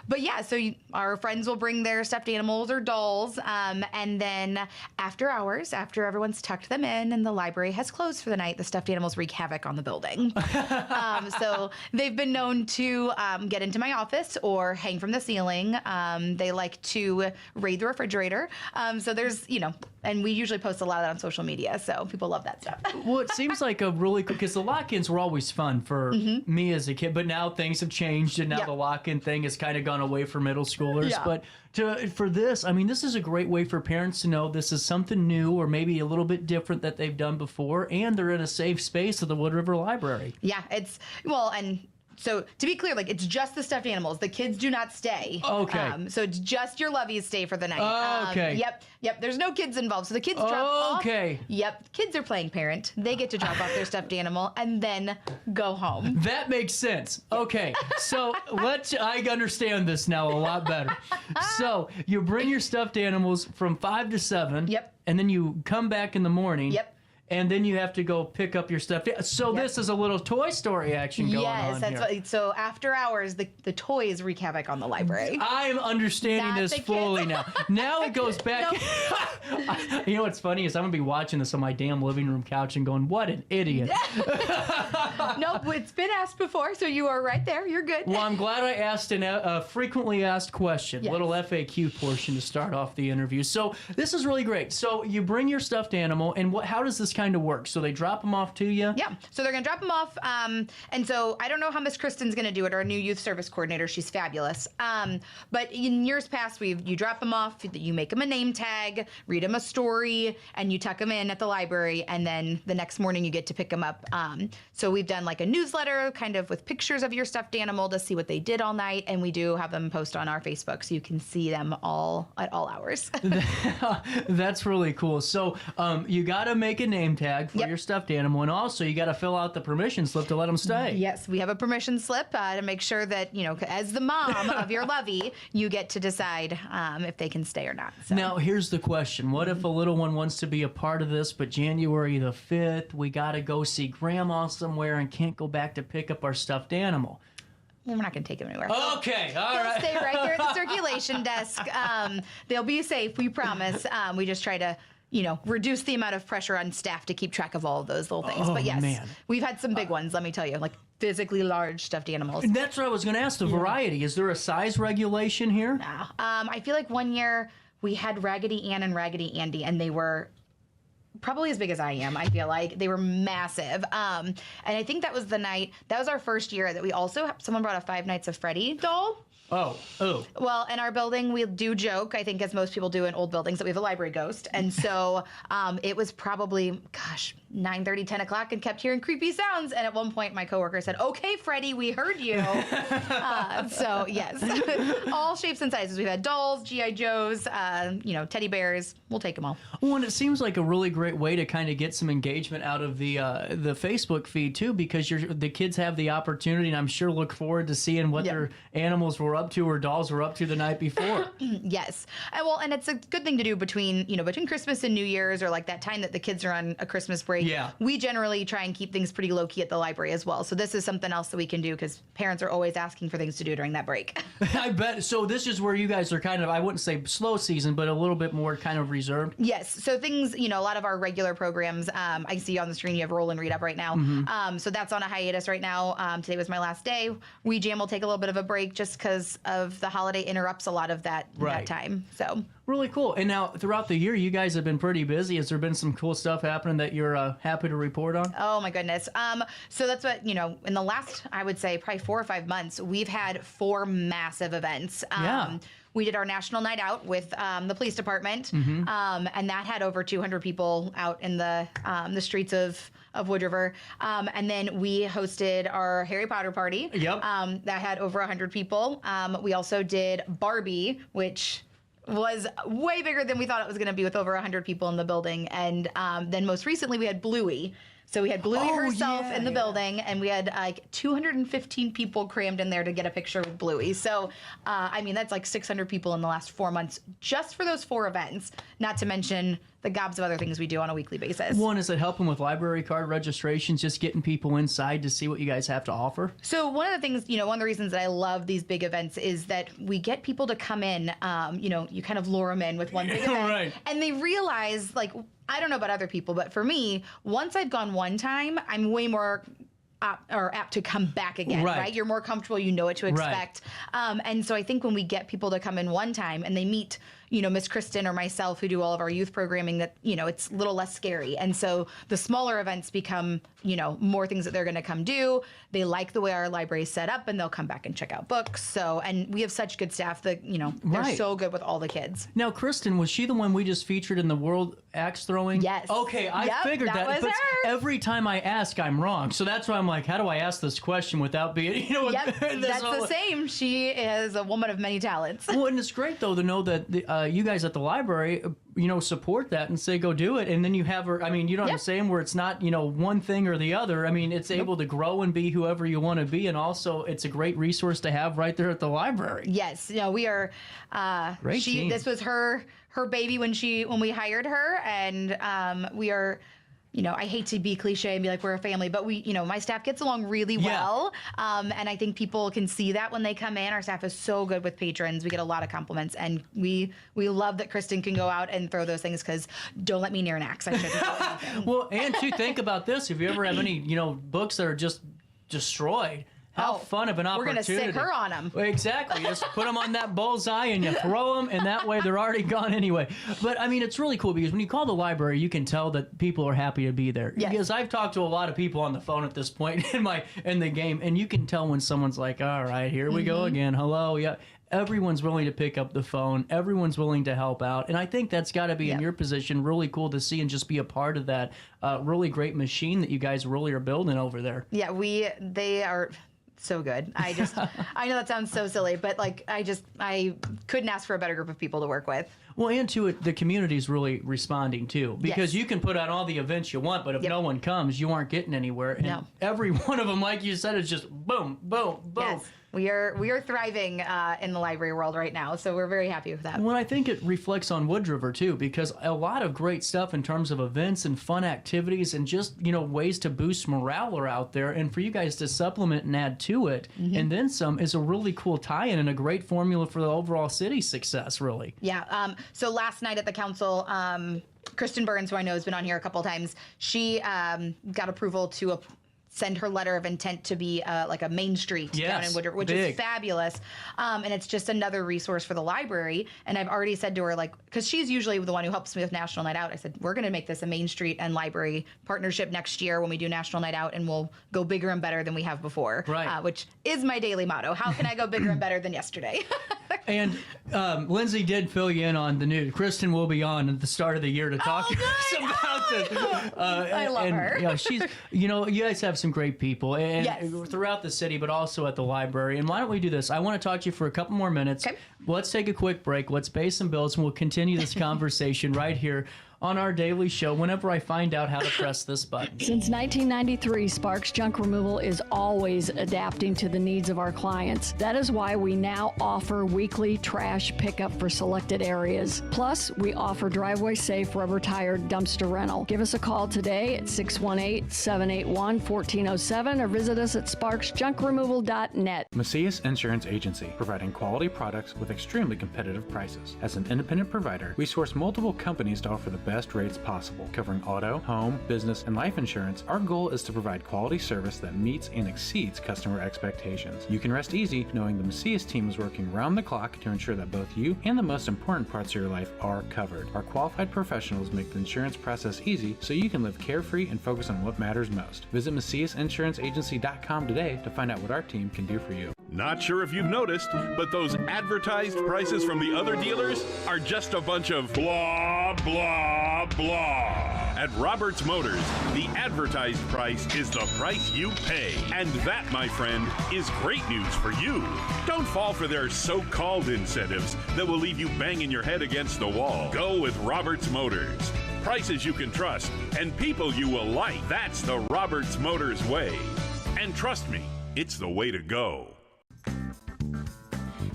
But yeah, so our friends will bring their stuffed animals or dolls, and then after hours, after everyone's tucked them in and the library has closed for the night, the stuffed animals wreak havoc on the building. So they've been known to get into my office or hang from the ceiling. They like to raid the refrigerator. So there's, and we usually post a lot of that on social media, so people love that stuff. Well, it seems like a really cool, because the lock-ins were always fun for me as a kid, but now things have changed, and now the lock-in thing has kind of gone away for middle schoolers. Yeah. But for this, I mean, this is a great way for parents to know this is something new or maybe a little bit different that they've done before, and they're in a safe space at the Wood River Library. Yeah, and so to be clear, it's just the stuffed animals. The kids do not stay. Okay. So it's just your lovies stay for the night. Okay. Yep. There's no kids involved. So the kids drop off. Okay. Yep. Kids are playing parent. They get to drop off their stuffed animal and then go home. That makes sense. Okay. So I understand this now a lot better. So you bring your stuffed animals from 5 to 7. Yep. And then you come back in the morning. Yep. And then you have to go pick up your stuff. So this is a little Toy Story action going on here. Yes, that's so after hours, the toys wreak havoc on the library. I'm understanding this fully now. Now it goes back. You know what's funny is I'm going to be watching this on my damn living room couch and going, what an idiot. Nope, it's been asked before, so you are right there. You're good. Well, I'm glad I asked a frequently asked question, little FAQ portion to start off the interview. So this is really great. So you bring your stuffed animal, and how does this kind of work? So they drop them off to you? Yeah, so they're going to drop them off. And so I don't know how Miss Kristen's going to do it, our new youth service coordinator. She's fabulous. But in years past, you drop them off, you make them a name tag, read them a story, and you tuck them in at the library, and then the next morning you get to pick them up. So we've done like a newsletter kind of with pictures of your stuffed animal to see what they did all night, and we do have them post on our Facebook so you can see them all at all hours. That's really cool. So you got to make a name tag for your stuffed animal, and also you got to fill out the permission slip to let them stay. Yes, we have a permission slip to make sure that, as the mom of your lovey, you get to decide if they can stay or not. So. Now, here's the question. What if a little one wants to be a part of this, but January the 5th, we got to go see Grandma somewhere and can't go back to pick up our stuffed animal? We're not going to take them anywhere. Okay, all right. They'll stay right there at the circulation desk. They'll be safe, we promise. We just try to, reduce the amount of pressure on staff to keep track of all of those little things. Oh, but yes, man. We've had some big ones, let me tell you, like physically large stuffed animals. And that's what I was going to ask, the variety. Is there a size regulation here? No. I feel like one year we had Raggedy Ann and Raggedy Andy, and they were probably as big as I am, I feel like. They were massive. And I think that was our first year that we also, someone brought a Five Nights at Freddy doll. Oh. Well, in our building, we do joke, I think as most people do in old buildings, that we have a library ghost. And so it was probably, 9:30, 10 o'clock, and kept hearing creepy sounds. And at one point, my coworker said, "Okay, Freddie, we heard you." So, yes. All shapes and sizes. We've had dolls, G.I. Joes, teddy bears. We'll take them all. Well, and it seems like a really great way to kind of get some engagement out of the Facebook feed, too, because the kids have the opportunity, and I'm sure look forward to seeing what their animals were up to or dolls were up to the night before. Yes. And it's a good thing to do between Christmas and New Year's, or like that time that the kids are on a Christmas break. Yeah. We generally try and keep things pretty low-key at the library as well. So this is something else that we can do because parents are always asking for things to do during that break. I bet. So this is where you guys are kind of, I wouldn't say slow season, but a little bit more kind of reserved. Yes. So things, a lot of our regular programs, I see on the screen you have Roll and Read up right now. Mm-hmm. So that's on a hiatus right now. Today was my last day. We Jam will take a little bit of a break just because of the holiday interrupts a lot of that time. So really cool. And now throughout the year, you guys have been pretty busy. Has there been some cool stuff happening that you're happy to report on? Oh my goodness. So that's what, in the last, I would say probably 4 or 5 months, we've had 4 massive events. We did our national night out with the police department, and that had over 200 people out in the streets of Wood River. And then we hosted our Harry Potter party. Yep. That had over 100 people. We also did Barbie, which was way bigger than we thought it was going to be, with over 100 people in the building. And then most recently we had Bluey. So we had Bluey herself in the building, and we had like 215 people crammed in there to get a picture with Bluey. So, that's like 600 people in the last 4 months just for those 4 events, not to mention the gobs of other things we do on a weekly basis. One, is it helping with library card registrations, just getting people inside to see what you guys have to offer? So one of the things, one of the reasons that I love these big events is that we get people to come in, you kind of lure them in with one big event. Right. And they realize, I don't know about other people, but for me, once I've gone one time, I'm way more apt to come back again, right? You're more comfortable, you know what to expect. And so I think when we get people to come in one time and they meet, Miss Kristen or myself, who do all of our youth programming, that, it's a little less scary. And so the smaller events become, more things that they're going to come do. They like the way our library is set up, and they'll come back and check out books. So, and we have such good staff that, they're so good with all the kids. Now, Kristen, was she the one we just featured in the World Axe Throwing? Yes. Okay, I figured that. Was but her. Every time I ask, I'm wrong. So that's why I'm like, how do I ask this question without being, That's the same. She is a woman of many talents. Well, and it's great, though, to know that you guys at the library, support that and say, go do it. And then you have her, you know what I'm saying, where it's not, one thing or the other. It's able to grow and be whoever you want to be. And also, it's a great resource to have right there at the library. Yes. We are, great team. This was her baby when we hired her. And we are, I hate to be cliche and be like, we're a family, but we, my staff gets along really well. And I think people can see that when they come in. Our staff is so good with patrons. We get a lot of compliments, and we love that Kristen can go out and throw those things, because don't let me near an axe. I shouldn't. Well, and to think about this, if you ever have any, books that are just destroyed, How fun of an We're opportunity. going to stick her on them. Exactly. Just put them on that bullseye and you throw them, and that way they're already gone anyway. But, I mean, it's really cool because when you call the library, you can tell that people are happy to be there. Yes. Because I've talked to a lot of people on the phone at this point in the game, and you can tell when someone's like, all right, here we go again. Hello. Yeah. Everyone's willing to pick up the phone. Everyone's willing to help out. And I think that's got to be, in your position, really cool to see and just be a part of that really great machine that you guys really are building over there. Yeah, they are so good. I know that sounds so silly, but like I couldn't ask for a better group of people to work with. Well, and to it, the community's really responding too, because you can put out all the events you want, but if no one comes, you aren't getting anywhere. And every one of them, like you said, is just boom, boom, boom. Yes. We are thriving in the library world right now, so we're very happy with that. Well, I think it reflects on Wood River too, because a lot of great stuff in terms of events and fun activities and just ways to boost morale are out there, and for you guys to supplement and add to it, and then some, is a really cool tie-in and a great formula for the overall city's success, really. Yeah. So last night at the council, Kristen Burns, who I know has been on here a couple of times, she got approval to send her letter of intent to be like a Main Street down in Wood River, which is fabulous. And it's just another resource for the library. And I've already said to her, like, because she's usually the one who helps me with National Night Out, I said, we're going to make this a Main Street and library partnership next year when we do National Night Out, and we'll go bigger and better than we have before, which is my daily motto. How can I go bigger and better than yesterday? And Lindsay did fill you in on the news. Kristen will be on at the start of the year to talk to us about this. I love her. Yeah, she's, you guys have some great people and throughout the city, but also at the library. And why don't we do this? I want to talk to you for a couple more minutes. Okay. Let's take a quick break. Let's pay some bills, and we'll continue this conversation right here on our daily show whenever I find out how to press this button. Since 1993, Sparks Junk Removal is always adapting to the needs of our clients. That is why we now offer weekly trash pickup for selected areas. Plus, we offer driveway-safe rubber-tired dumpster rental. Give us a call today at 618-781-1407 or visit us at sparksjunkremoval.net. Macias Insurance Agency, providing quality products with extremely competitive prices. As an independent provider, we source multiple companies to offer the best rates possible, covering auto, home, business, and life insurance. Our goal is to provide quality service that meets and exceeds customer expectations. You can rest easy knowing the Macias team is working round the clock to ensure that both you and the most important parts of your life are covered. Our qualified professionals make the insurance process easy so you can live carefree and focus on what matters most. Visit MaciasInsuranceAgency.com today to find out what our team can do for you. Not sure if you've noticed, but those advertised prices from the other dealers are just a bunch of blah, blah, blah. At Roberts Motors, the advertised price is the price you pay. And that, my friend, is great news for you. Don't fall for their so-called incentives that will leave you banging your head against the wall. Go with Roberts Motors. Prices you can trust and people you will like. That's the Roberts Motors way. And trust me, it's the way to go.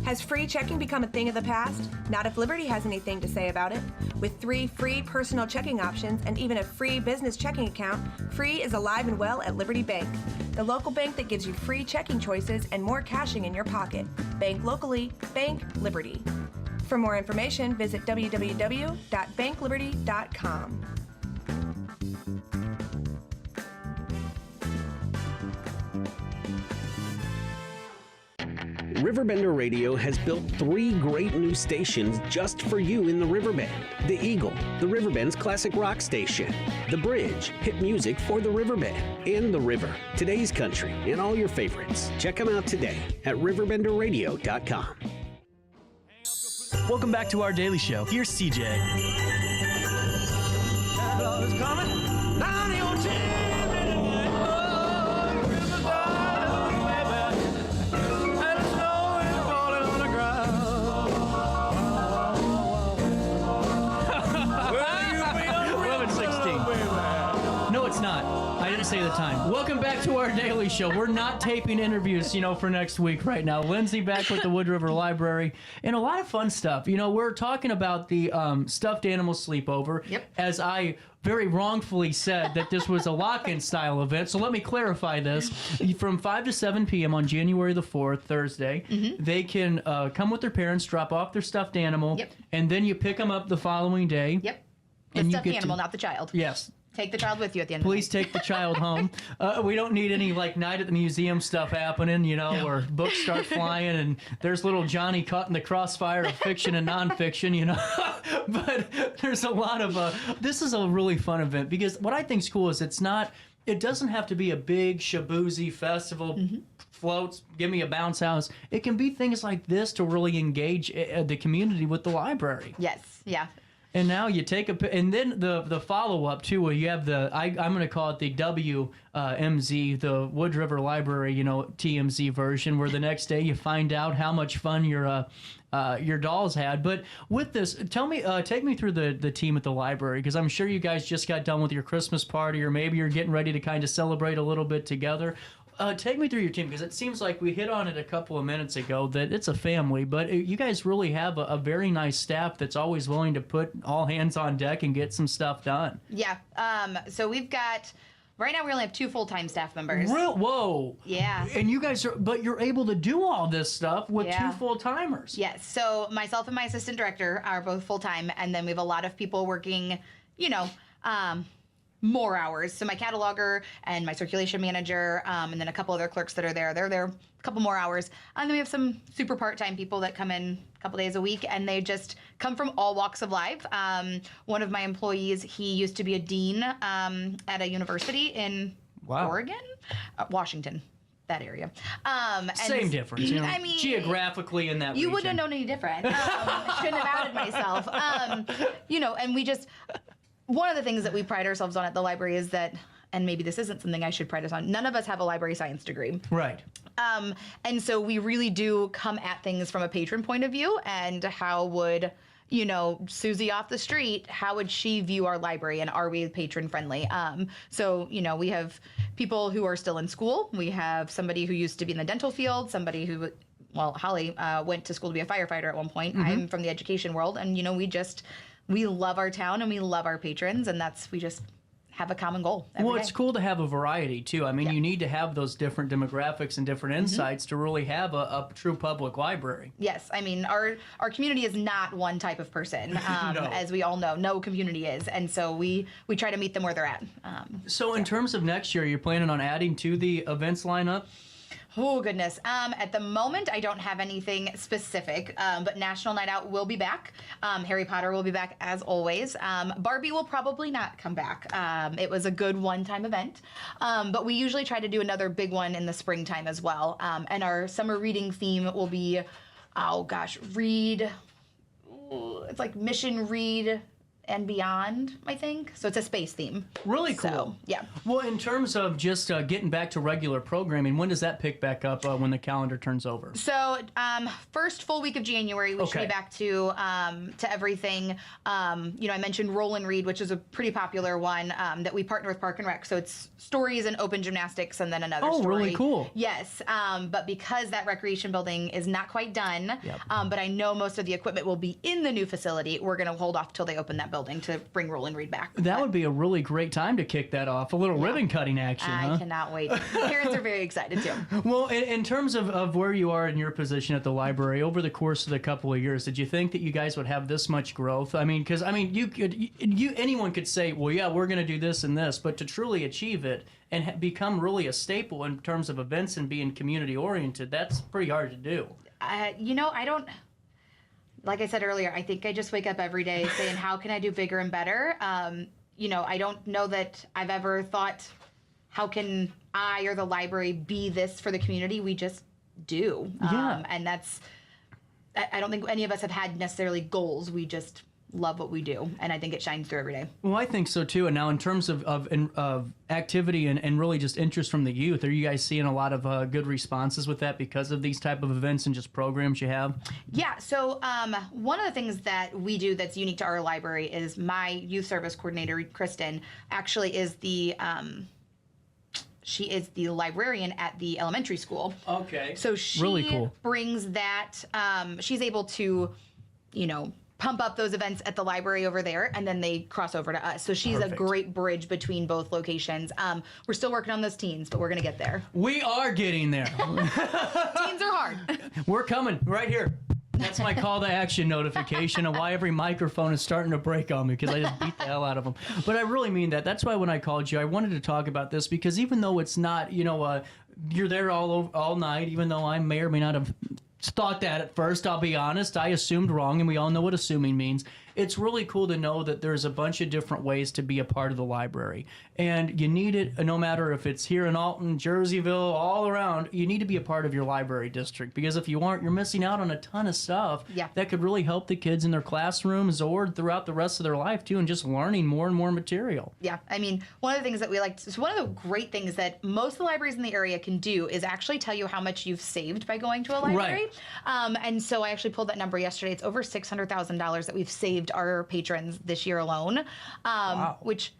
Has free checking become a thing of the past? Not if Liberty has anything to say about it. With 3 free personal checking options and even a free business checking account, Free is alive and well at Liberty Bank, the local bank that gives you free checking choices and more cashing in your pocket. Bank locally, bank Liberty. For more information, visit www.bankliberty.com. RiverBender Radio has built 3 great new stations just for you in the Riverbend. The Eagle, the Riverbend's classic rock station. The Bridge, hit music for the Riverbend. And The River, today's country, and all your favorites. Check them out today at RiverBender.com. Welcome back to our daily show. Here's CJ. Say the time. Welcome back to our daily show. We're not taping interviews, for next week right now. Lindsay back with the Wood River Library and a lot of fun stuff. We're talking about the stuffed animal sleepover. Yep. As I very wrongfully said that this was a lock-in style event. So let me clarify this. From 5 to 7 p.m. on January the 4th, Thursday, they can come with their parents, drop off their stuffed animal, and then you pick them up the following day. Yep. The stuffed animal, not the child. Yes. Take the child with you at the end Please of the night. take the child home. We don't need any like night at the museum stuff happening, where books start flying and there's little Johnny caught in the crossfire of fiction and nonfiction, But there's a lot of this is a really fun event because what I think is cool is it doesn't have to be a big shaboozy festival. Floats, give me a bounce house. It can be things like this to really engage the community with the library. Yes, yeah. And now you take and then the follow up too, where you have I'm going to call it the WMZ, the Wood River Library, TMZ version, where the next day you find out how much fun your dolls had. But with this, take me through the team at the library, because I'm sure you guys just got done with your Christmas party, or maybe you're getting ready to kind of celebrate a little bit together. Take me through your team, because it seems like we hit on it a couple of minutes ago that it's a family, but you guys really have a very nice staff that's always willing to put all hands on deck and get some stuff done. Yeah. So we've got, right now we only have 2 full-time staff members. Whoa. Yeah. And you guys but you're able to do all this stuff with 2 full-timers. Yes. So myself and my assistant director are both full-time, and then we have a lot of people working, more hours. So my cataloger and my circulation manager, and then a couple other clerks that are there. They're there a couple more hours. And then we have some super part-time people that come in a couple days a week, and they just come from all walks of life. One of my employees, he used to be a dean at a university in Oregon? Washington. That area. Same difference. I mean, geographically in that region. You wouldn't have known any different. Shouldn't have outed myself. And we just... One of the things that we pride ourselves on at the library is that, and maybe this isn't something I should pride us on, none of us have a library science degree. Right. And so we really do come at things from a patron point of view, and how would, Susie off the street, how would she view our library, and are we patron friendly? So, we have people who are still in school. We have somebody who used to be in the dental field, somebody who... Well, Holly went to school to be a firefighter at one point. Mm-hmm. I'm from the education world, and, we love our town and we love our patrons, and we just have a common goal every day. It's cool to have a variety too. I mean, you need to have those different demographics and different insights to really have a true public library. Yes, I mean, our community is not one type of person, No. as we all know. No community is, and so we try to meet them where they're at. In terms of next year, you're planning on adding to the events lineup? Oh, goodness. At the moment, I don't have anything specific, but National Night Out will be back. Harry Potter will be back as always. Barbie will probably not come back. It was a good one-time event, but we usually try to do another big one in the springtime as well. And our summer reading theme will be, read. It's like Mission Read and Beyond, I think. So it's a space theme. Really cool. So, yeah. Well, in terms of just getting back to regular programming, when does that pick back up when the calendar turns over? So first full week of January, we should be back to everything. I mentioned Roll and Read, which is a pretty popular one that we partner with Park and Rec. So it's stories and open gymnastics and then another story. Oh, really cool. Yes. But because that recreation building is not quite done, but I know most of the equipment will be in the new facility, we're going to hold off till they open that building to bring Roll and Read back. That would be a really great time to kick that off. A little ribbon cutting action, I cannot wait. Parents are very excited too. Well, in terms of where you are in your position at the library, over the course of the couple of years, did you think that you guys would have this much growth? I mean, because anyone could say, well, yeah, we're going to do this and this, but to truly achieve it and become really a staple in terms of events and being community oriented, that's pretty hard to do. I don't. Like I said earlier, I think I just wake up every day saying, how can I do bigger and better? I don't know that I've ever thought, how can I or the library be this for the community? We just do. Yeah. And I don't think any of us have had necessarily goals. We just love what we do, and I think it shines through every day. Well, I think so too. And now in terms of activity and really just interest from the youth, are you guys seeing a lot of good responses with that because of these type of events and just programs you have? Yeah, so one of the things that we do that's unique to our library is my youth service coordinator, Kristen, actually is she is the librarian at the elementary school. Okay. So she really cool. brings that, she's able to, pump up those events at the library over there, and then they cross over to us. So she's a great bridge between both locations. We're still working on those teens, but we're going to get there. We are getting there. Teens are hard. We're coming right here. That's my call to action notification and why every microphone is starting to break on me, because I just beat the hell out of them. But I really mean that. That's why when I called you, I wanted to talk about this, because even though it's not, you're there all night, even though I may or may not have thought that at first, I'll be honest, I assumed wrong, and we all know what assuming means. It's really cool to know that there's a bunch of different ways to be a part of the library. And you need it, no matter if it's here in Alton, Jerseyville, all around, you need to be a part of your library district. Because if you aren't, you're missing out on a ton of stuff that could really help the kids in their classrooms or throughout the rest of their life, too, and just learning more and more material. Yeah, I mean, one of the things that we like, so one of the great things that most of the libraries in the area can do is actually tell you how much you've saved by going to a library. Right. And so I actually pulled that number yesterday. It's over $600,000 that we've saved our patrons this year alone, wow. Which,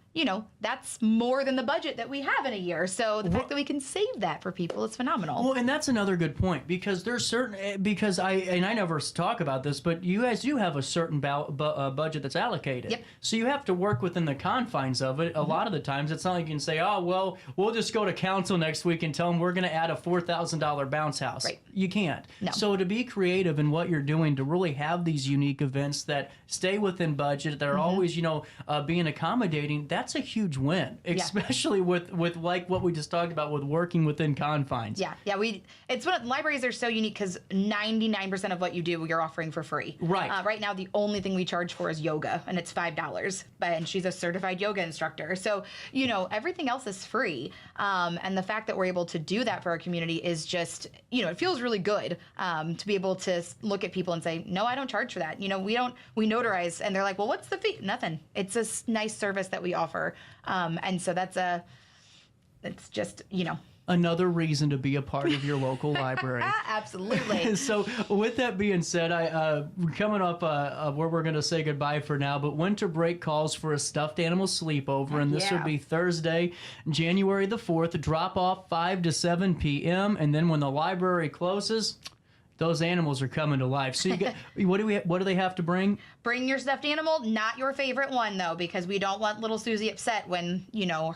that's more than the budget that we have in a year. So the fact that we can save that for people is phenomenal. Well, and that's another good point, because there's certain, because I never talk about this, but you guys do have a certain budget that's allocated. Yep. So you have to work within the confines of it. A lot of the times it's not like you can say, oh, well, we'll just go to council next week and tell them we're going to add a $4,000 bounce house. Right. You can't. No. So to be creative in what you're doing, to really have these unique events that stay within budget, that are always, being accommodating, that's a huge win, especially with like what we just talked about with working within confines. Yeah, it's one of libraries are so unique because 99% of what you do, you're offering for free. Right. Right now, the only thing we charge for is yoga, and it's $5. And she's a certified yoga instructor. So, everything else is free. And the fact that we're able to do that for our community is just, it feels really good to be able to look at people and say, no, I don't charge for that. We notarize, and they're like, well, what's the fee? Nothing. It's a nice service that we offer. And so it's just, another reason to be a part of your local library. Absolutely. So with that being said, we're coming up where we're going to say goodbye for now, but winter break calls for a stuffed animal sleepover, and this will be Thursday, January the 4th, drop off 5 to 7 p.m., and then when the library closes, those animals are coming to life. So you get, what do they have to bring? Bring your stuffed animal, not your favorite one though, because we don't want little Susie upset when,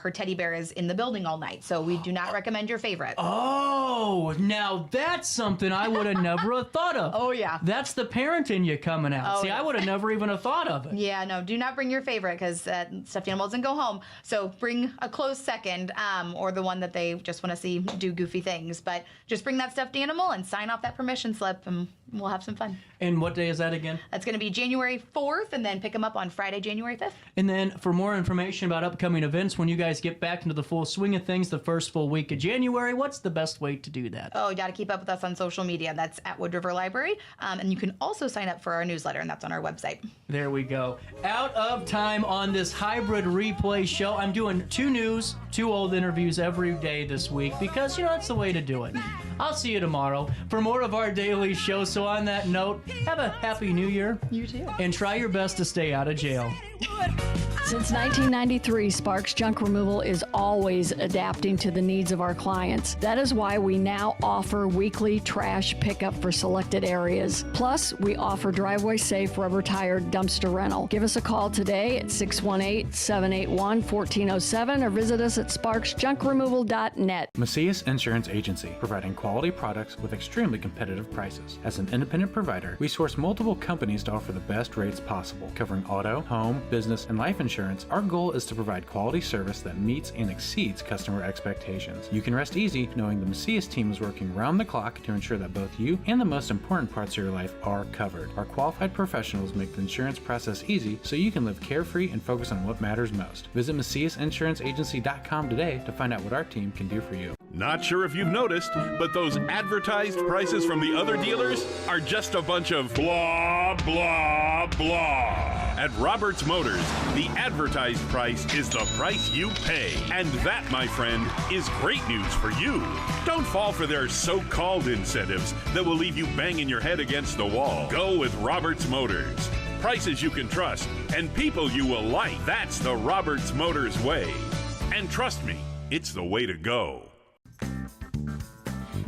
her teddy bear is in the building all night. So we do not recommend your favorite. Oh, now that's something I would have never have thought of. Oh yeah. That's the parent in you coming out. See, I would have never even have thought of it. Yeah, no, do not bring your favorite, because stuffed animal doesn't go home. So bring a close second, or the one that they just want to see do goofy things. But just bring that stuffed animal and sign off that permission slip, and we'll have some fun. And what day is that again? That's going to be January 4th, and then pick them up on Friday, January 5th. And then for more information about upcoming events, when you guys get back into the full swing of things the first full week of January, what's the best way to do that? Oh, you got to keep up with us on social media. That's at Wood River Library. And you can also sign up for our newsletter, and that's on our website. There we go. Out of time on this hybrid replay show. I'm doing 2 news, 2 old interviews every day this week, because, that's the way to do it. I'll see you tomorrow for more of our daily show. So on that note, have a happy new year. You too. And try your best to stay out of jail. Since 1993, Sparks Junk Removal is always adapting to the needs of our clients. That is why we now offer weekly trash pickup for selected areas. Plus, we offer driveway-safe rubber-tired dumpster rental. Give us a call today at 618-781-1407 or visit us at sparksjunkremoval.net. Macias Insurance Agency, providing quality products with extremely competitive prices. As an independent provider, we source multiple companies to offer the best rates possible, covering auto, home, business, and life insurance. Our goal is to provide quality service that meets and exceeds customer expectations. You can rest easy knowing the Macias team is working round the clock to ensure that both you and the most important parts of your life are covered. Our qualified professionals make the insurance process easy so you can live carefree and focus on what matters most. Visit MaciasInsuranceAgency.com today to find out what our team can do for you. Not sure if you've noticed, but those advertised prices from the other dealers are just a bunch of blah, blah, blah. At Roberts Motors, the advertised price is the price you pay. And that, my friend, is great news for you. Don't fall for their so-called incentives that will leave you banging your head against the wall. Go with Roberts Motors. Prices you can trust and people you will like. That's the Roberts Motors way. And trust me, it's the way to go.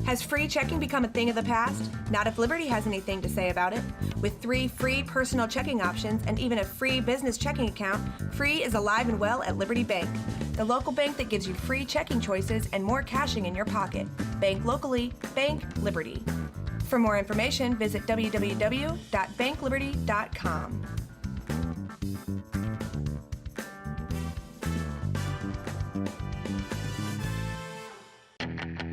Has free checking become a thing of the past? Not if Liberty has anything to say about it. With 3 free personal checking options and even a free business checking account, free is alive and well at Liberty Bank. The local bank that gives you free checking choices and more cashing in your pocket. Bank locally, bank Liberty. For more information, visit www.bankliberty.com.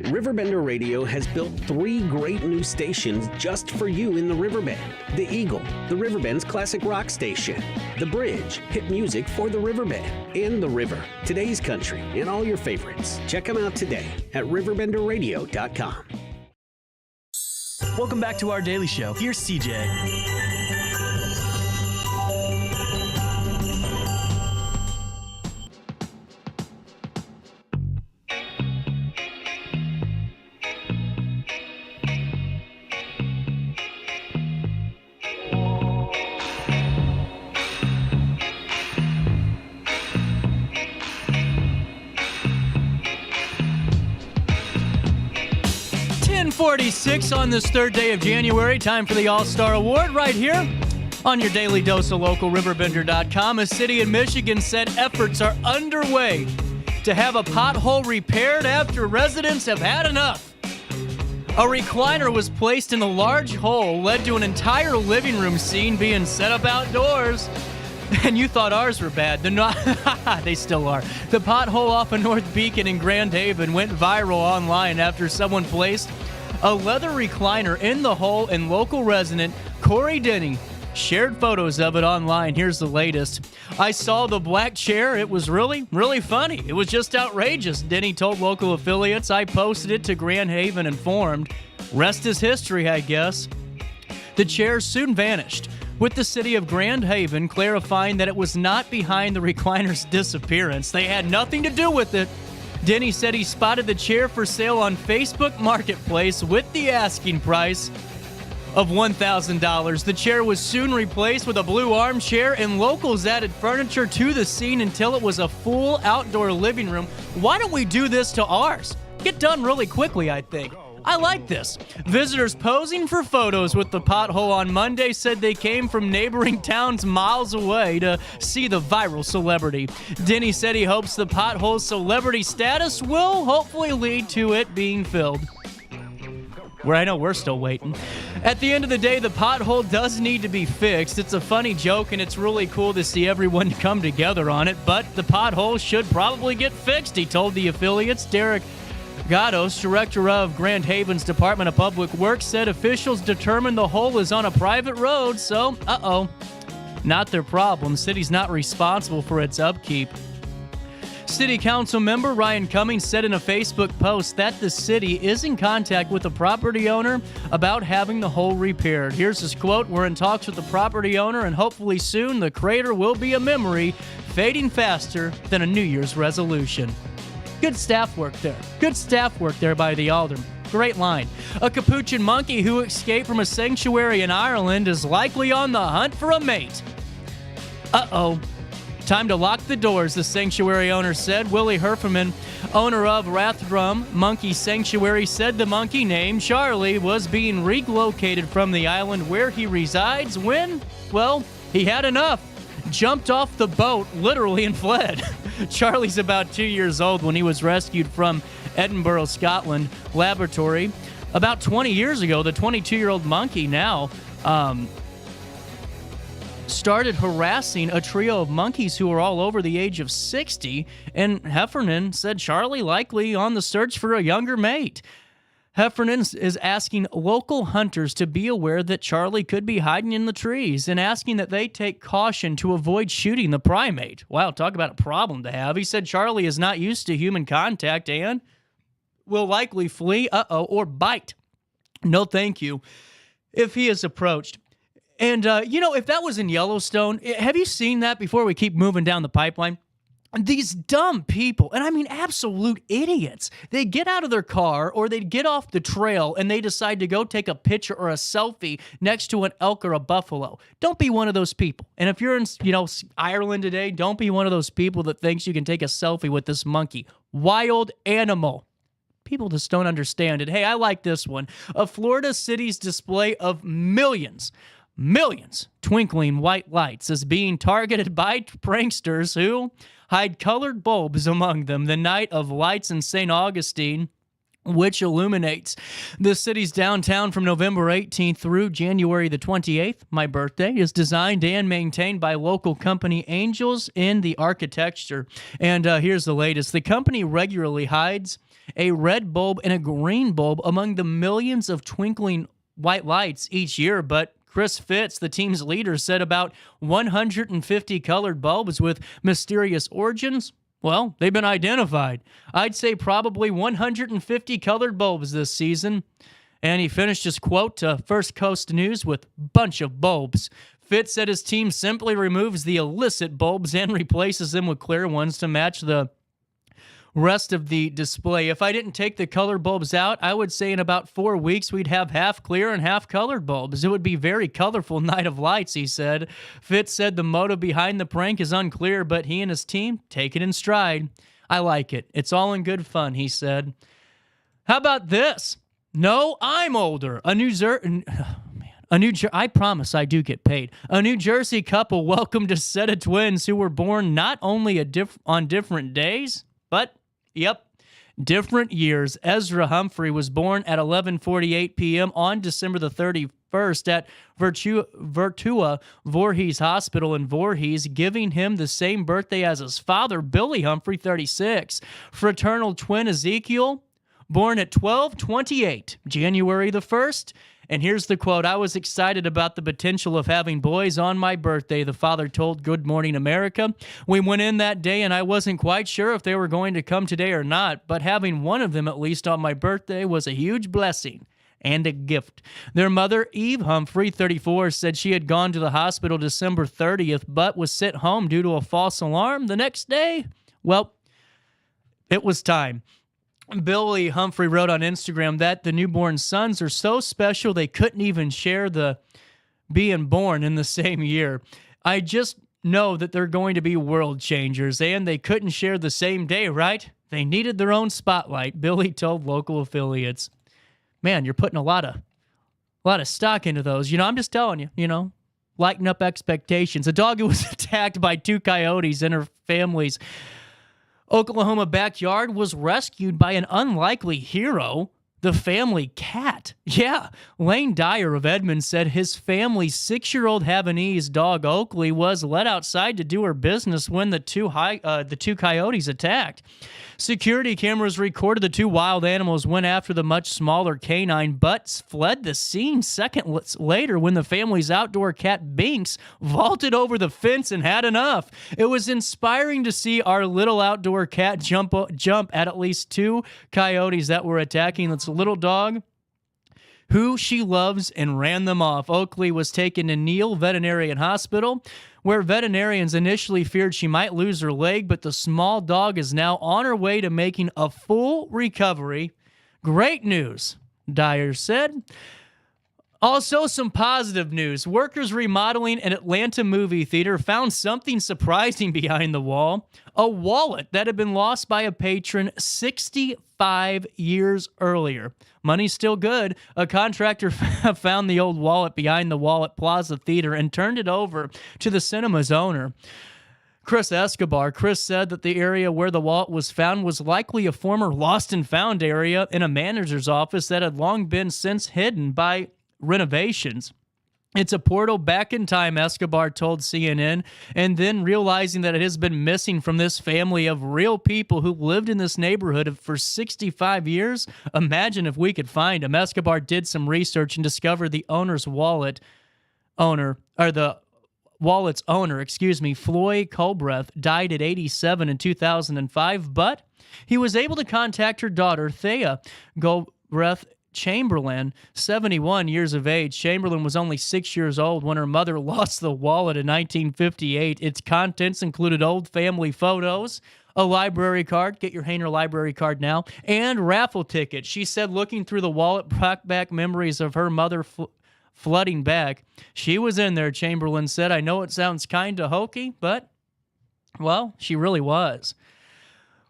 RiverBender Radio has built 3 great new stations just for you in the Riverbend. The Eagle, the Riverbend's classic rock station. The Bridge, hit music for the Riverbend. And The River, today's country, and all your favorites. Check them out today at RiverBender.com. Welcome back to our daily show. Here's CJ. 10:46 on this third day of January. Time for the Allstar Award right here on your daily dose of local RiverBender.com. A city in Michigan said efforts are underway to have a pothole repaired after residents have had enough. A recliner was placed in a large hole, led to an entire living room scene being set up outdoors. And you thought ours were bad. They still are. The pothole off of North Beacon in Grand Haven went viral online after someone placed a leather recliner in the hole, and local resident Corey Denny shared photos of it online. Here's the latest. I saw the black chair. It was really, really funny. It was just outrageous. Denny told local affiliates. I posted it to Grand Haven Informed. Rest is history, I guess. The chair soon vanished, with the city of Grand Haven clarifying that it was not behind the recliner's disappearance. They had nothing to do with it. Denny said he spotted the chair for sale on Facebook Marketplace with the asking price of $1,000. The chair was soon replaced with a blue armchair, and locals added furniture to the scene until it was a full outdoor living room. Why don't we do this to ours? Get done really quickly, I think. I like this. Visitors posing for photos with the pothole on Monday said they came from neighboring towns miles away to see the viral celebrity. Denny said he hopes the pothole's celebrity status will hopefully lead to it being filled. Where I know we're still waiting. At the end of the day, the pothole does need to be fixed. It's a funny joke, and it's really cool to see everyone come together on it, but the pothole should probably get fixed, he told the affiliates. Derek Gatos, director of Grand Haven's Department of Public Works, said officials determined the hole is on a private road, so, not their problem. City's not responsible for its upkeep. City Council member Ryan Cummings said in a Facebook post that the city is in contact with the property owner about having the hole repaired. Here's his quote: "We're in talks with the property owner, and hopefully soon the crater will be a memory, fading faster than a New Year's resolution." Good staff work there. Good staff work there by the alderman. Great line. A capuchin monkey who escaped from a sanctuary in Ireland is likely on the hunt for a mate. Time to lock the doors, the sanctuary owner said. Willie Herferman, owner of Rathdrum Monkey Sanctuary, said the monkey named Charlie was being relocated from the island where he resides when, well, he had enough. Jumped off the boat, literally, and fled. Charlie's about 2 years old when he was rescued from Edinburgh, Scotland laboratory about 20 years ago. The 22-year-old monkey now started harassing a trio of monkeys who were all over the age of 60, and Heffernan said Charlie likely on the search for a younger mate. Heffernan is asking local hunters to be aware that Charlie could be hiding in the trees and asking that they take caution to avoid shooting the primate. Wow, talk about a problem to have. He said Charlie is not used to human contact and will likely flee, or bite. No thank you if he is approached. And, if that was in Yellowstone, have you seen that before we keep moving down the pipeline? These dumb people, and I mean absolute idiots, they get out of their car or they get off the trail and they decide to go take a picture or a selfie next to an elk or a buffalo. Don't be one of those people. And if you're in, Ireland today, don't be one of those people that thinks you can take a selfie with this monkey. Wild animal. People just don't understand it. Hey, I like this one. A Florida city's display of millions twinkling white lights is being targeted by pranksters who hide colored bulbs among them. The night of lights in St. Augustine which illuminates the city's downtown from November 18th through January the 28th. My birthday is designed and maintained by local company Angels in the Architecture. And here's the latest. The company regularly hides a red bulb and a green bulb among the millions of twinkling white lights each year, but Chris Fitz, the team's leader, said about 150 colored bulbs with mysterious origins, well, they've been identified. I'd say probably 150 colored bulbs this season. And he finished his quote to First Coast News with "bunch of bulbs." Fitz said his team simply removes the illicit bulbs and replaces them with clear ones to match the rest of the display. If I didn't take the color bulbs out, I would say in about 4 weeks we'd have half clear and half colored bulbs. It would be very colorful night of lights, he said. Fitz said the motive behind the prank is unclear, but he and his team take it in stride. I like it. It's all in good fun, he said. How about this? No, I'm older. I promise I do get paid. A New Jersey couple welcomed a set of twins who were born not only on different days, but different years. Ezra Humphrey was born at 11:48 p.m. on December the 31st at Virtua Voorhees Hospital in Voorhees, giving him the same birthday as his father, Billy Humphrey, 36. Fraternal twin Ezekiel, born at 12:28, January the 1st. And here's the quote. I was excited about the potential of having boys on my birthday, the father told Good Morning America. We went in that day and I wasn't quite sure if they were going to come today or not, but having one of them at least on my birthday was a huge blessing and a gift. Their mother, Eve Humphrey, 34, said she had gone to the hospital December 30th, but was sent home due to a false alarm the next day. Well, it was time. Billy Humphrey wrote on Instagram that the newborn sons are so special they couldn't even share the being born in the same year. I just know that they're going to be world changers, and they couldn't share the same day, right? They needed their own spotlight, Billy told local affiliates. Man, you're putting a lot of stock into those. I'm just telling you, lighten up expectations. A dog who was attacked by 2 coyotes in her family's Oklahoma backyard was rescued by an unlikely hero, the family cat. Yeah, Lane Dyer of Edmond said his family's 6-year-old Havanese dog Oakley was let outside to do her business when the two coyotes attacked. Security cameras recorded the 2 wild animals went after the much smaller canine, but fled the scene seconds later when the family's outdoor cat Binks vaulted over the fence and had enough. It was inspiring to see our little outdoor cat jump at least 2 coyotes that were attacking this little dog, who she loves, and ran them off. Oakley was taken to Neal Veterinarian Hospital, where veterinarians initially feared she might lose her leg, but the small dog is now on her way to making a full recovery. Great news, Dyer said. Also, some positive news. Workers remodeling an Atlanta movie theater found something surprising behind the wall. A wallet that had been lost by a patron 65 years earlier. Money's still good. A contractor found the old wallet behind the wall at Plaza Theater and turned it over to the cinema's owner, Chris Escobar. Chris said that the area where the wallet was found was likely a former lost and found area in a manager's office that had long been since hidden by renovations. It's a portal back in time, Escobar told CNN, and then realizing that it has been missing from this family of real people who lived in this neighborhood for 65 years. Imagine if we could find them. Escobar did some research and discovered the wallet's owner, Floyd Colbreth, died at 87 in 2005, but he was able to contact her daughter, Thea Colbreth Chamberlain, 71 years of age. Chamberlain was only 6 years old when her mother lost the wallet in 1958. Its contents included old family photos, a library card, get your Hainer library card now, and raffle tickets. She said looking through the wallet brought back memories of her mother flooding back. She was in there, Chamberlain said. I know it sounds kind of hokey, but, well, she really was.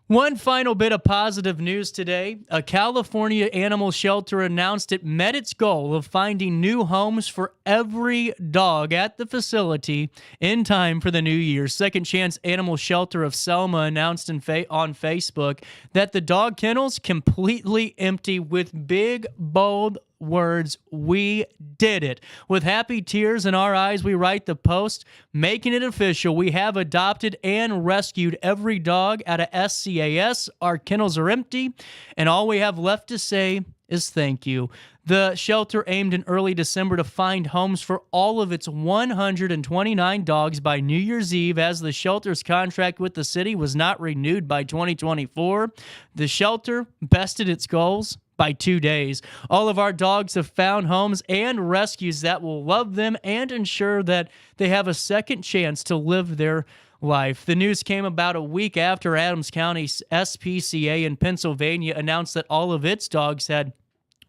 One final bit of positive news today. A California animal shelter announced it met its goal of finding new homes for every dog at the facility in time for the new year. Second Chance Animal Shelter of Selma announced on Facebook that the dog kennels completely empty with big, bold words, "We did it." With happy tears in our eyes, we write the post, making it official. We have adopted and rescued every dog out of SCAS. Our kennels are empty, and all we have left to say is thank you. The shelter aimed in early December to find homes for all of its 129 dogs by New Year's Eve, as the shelter's contract with the city was not renewed by 2024. The shelter bested its goals by 2 days. All of our dogs have found homes and rescues that will love them and ensure that they have a second chance to live their life. The news came about a week after Adams County's SPCA in Pennsylvania announced that all of its dogs had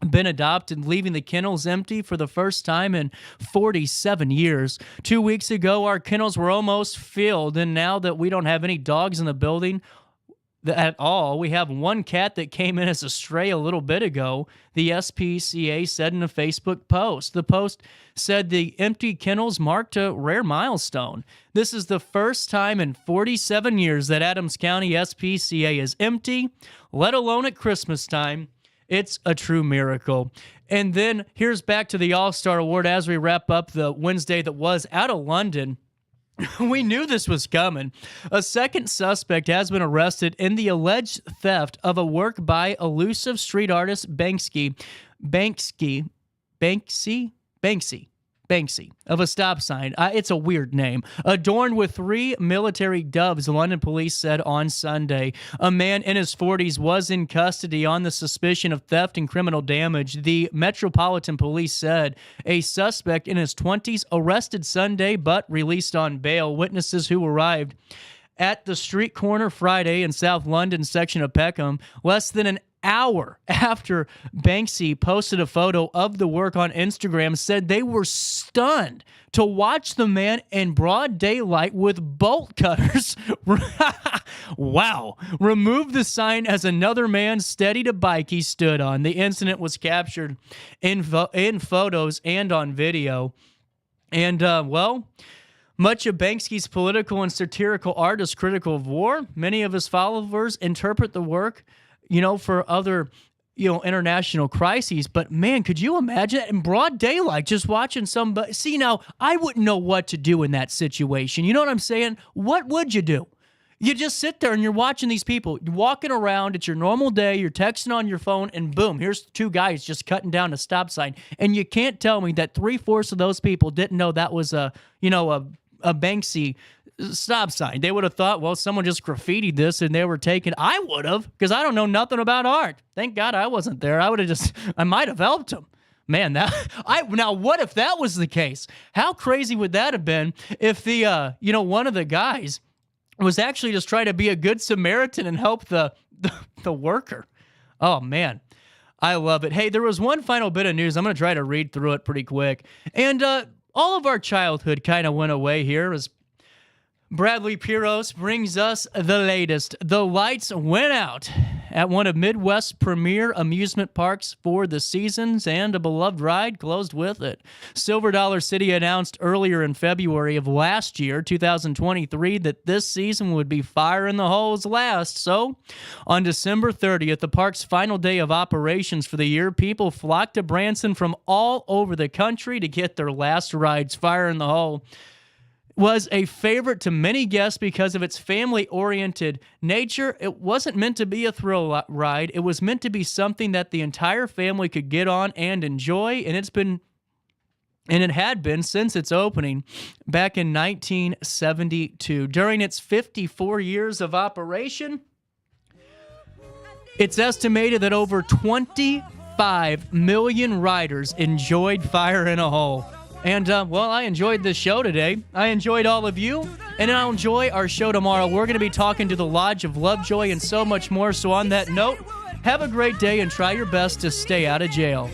been adopted, leaving the kennels empty for the first time in 47 years. 2 weeks ago, our kennels were almost filled, and now that we don't have any dogs in the building at all, we have one cat that came in as a stray a little bit ago, the SPCA said in a Facebook post. The post said the empty kennels marked a rare milestone. This is the first time in 47 years that Adams County SPCA is empty, let alone at Christmas time. It's a true miracle. And then here's back to the Allstar Award as we wrap up the Wednesday that was out of London. We knew this was coming. A second suspect has been arrested in the alleged theft of a work by elusive street artist Banksy of a stop sign. It's a weird name. Adorned with 3 military doves, the London police said on Sunday. A man in his 40s was in custody on the suspicion of theft and criminal damage. The Metropolitan Police said a suspect in his 20s arrested Sunday but released on bail. Witnesses who arrived at the street corner Friday in South London section of Peckham less than an hour after Banksy posted a photo of the work on Instagram said they were stunned to watch the man in broad daylight with bolt cutters remove the sign as another man steadied a bike he stood on. The incident was captured in photos and on video. And, much of Banksy's political and satirical art is critical of war. Many of his followers interpret the work for other, international crises. But man, could you imagine in broad daylight, just watching somebody? See, now, I wouldn't know what to do in that situation. You know what I'm saying? What would you do? You just sit there and you're watching these people. You're walking around. It's your normal day. You're texting on your phone, and boom, here's 2 guys just cutting down a stop sign. And you can't tell me that 3/4 of those people didn't know that was a Banksy stop sign. They would have thought, well, someone just graffitied this and they were taken. I would have, because I don't know nothing about art. Thank God I wasn't there. I might have helped him. Man, now what if that was the case? How crazy would that have been if the, one of the guys was actually just trying to be a good Samaritan and help the worker? Oh, man. I love it. Hey, there was one final bit of news. I'm going to try to read through it pretty quick. And all of our childhood kind of went away here as Bradley Piros brings us the latest. The lights went out at one of Midwest's premier amusement parks for the seasons, and a beloved ride closed with it. Silver Dollar City announced earlier in February of last year, 2023, that this season would be fire in the holes last. So, on December 30th, the park's final day of operations for the year, people flocked to Branson from all over the country to get their last rides. Fire in the Hole was a favorite to many guests because of its family-oriented nature. It wasn't meant to be a thrill ride. It was meant to be something that the entire family could get on and enjoy, and it had been since its opening back in 1972. During its 54 years of operation, it's estimated that over 25 million riders enjoyed Fire in a Hole. And, I enjoyed this show today. I enjoyed all of you, and I'll enjoy our show tomorrow. We're going to be talking to the Lodge of Lovejoy and so much more. So on that note, have a great day and try your best to stay out of jail.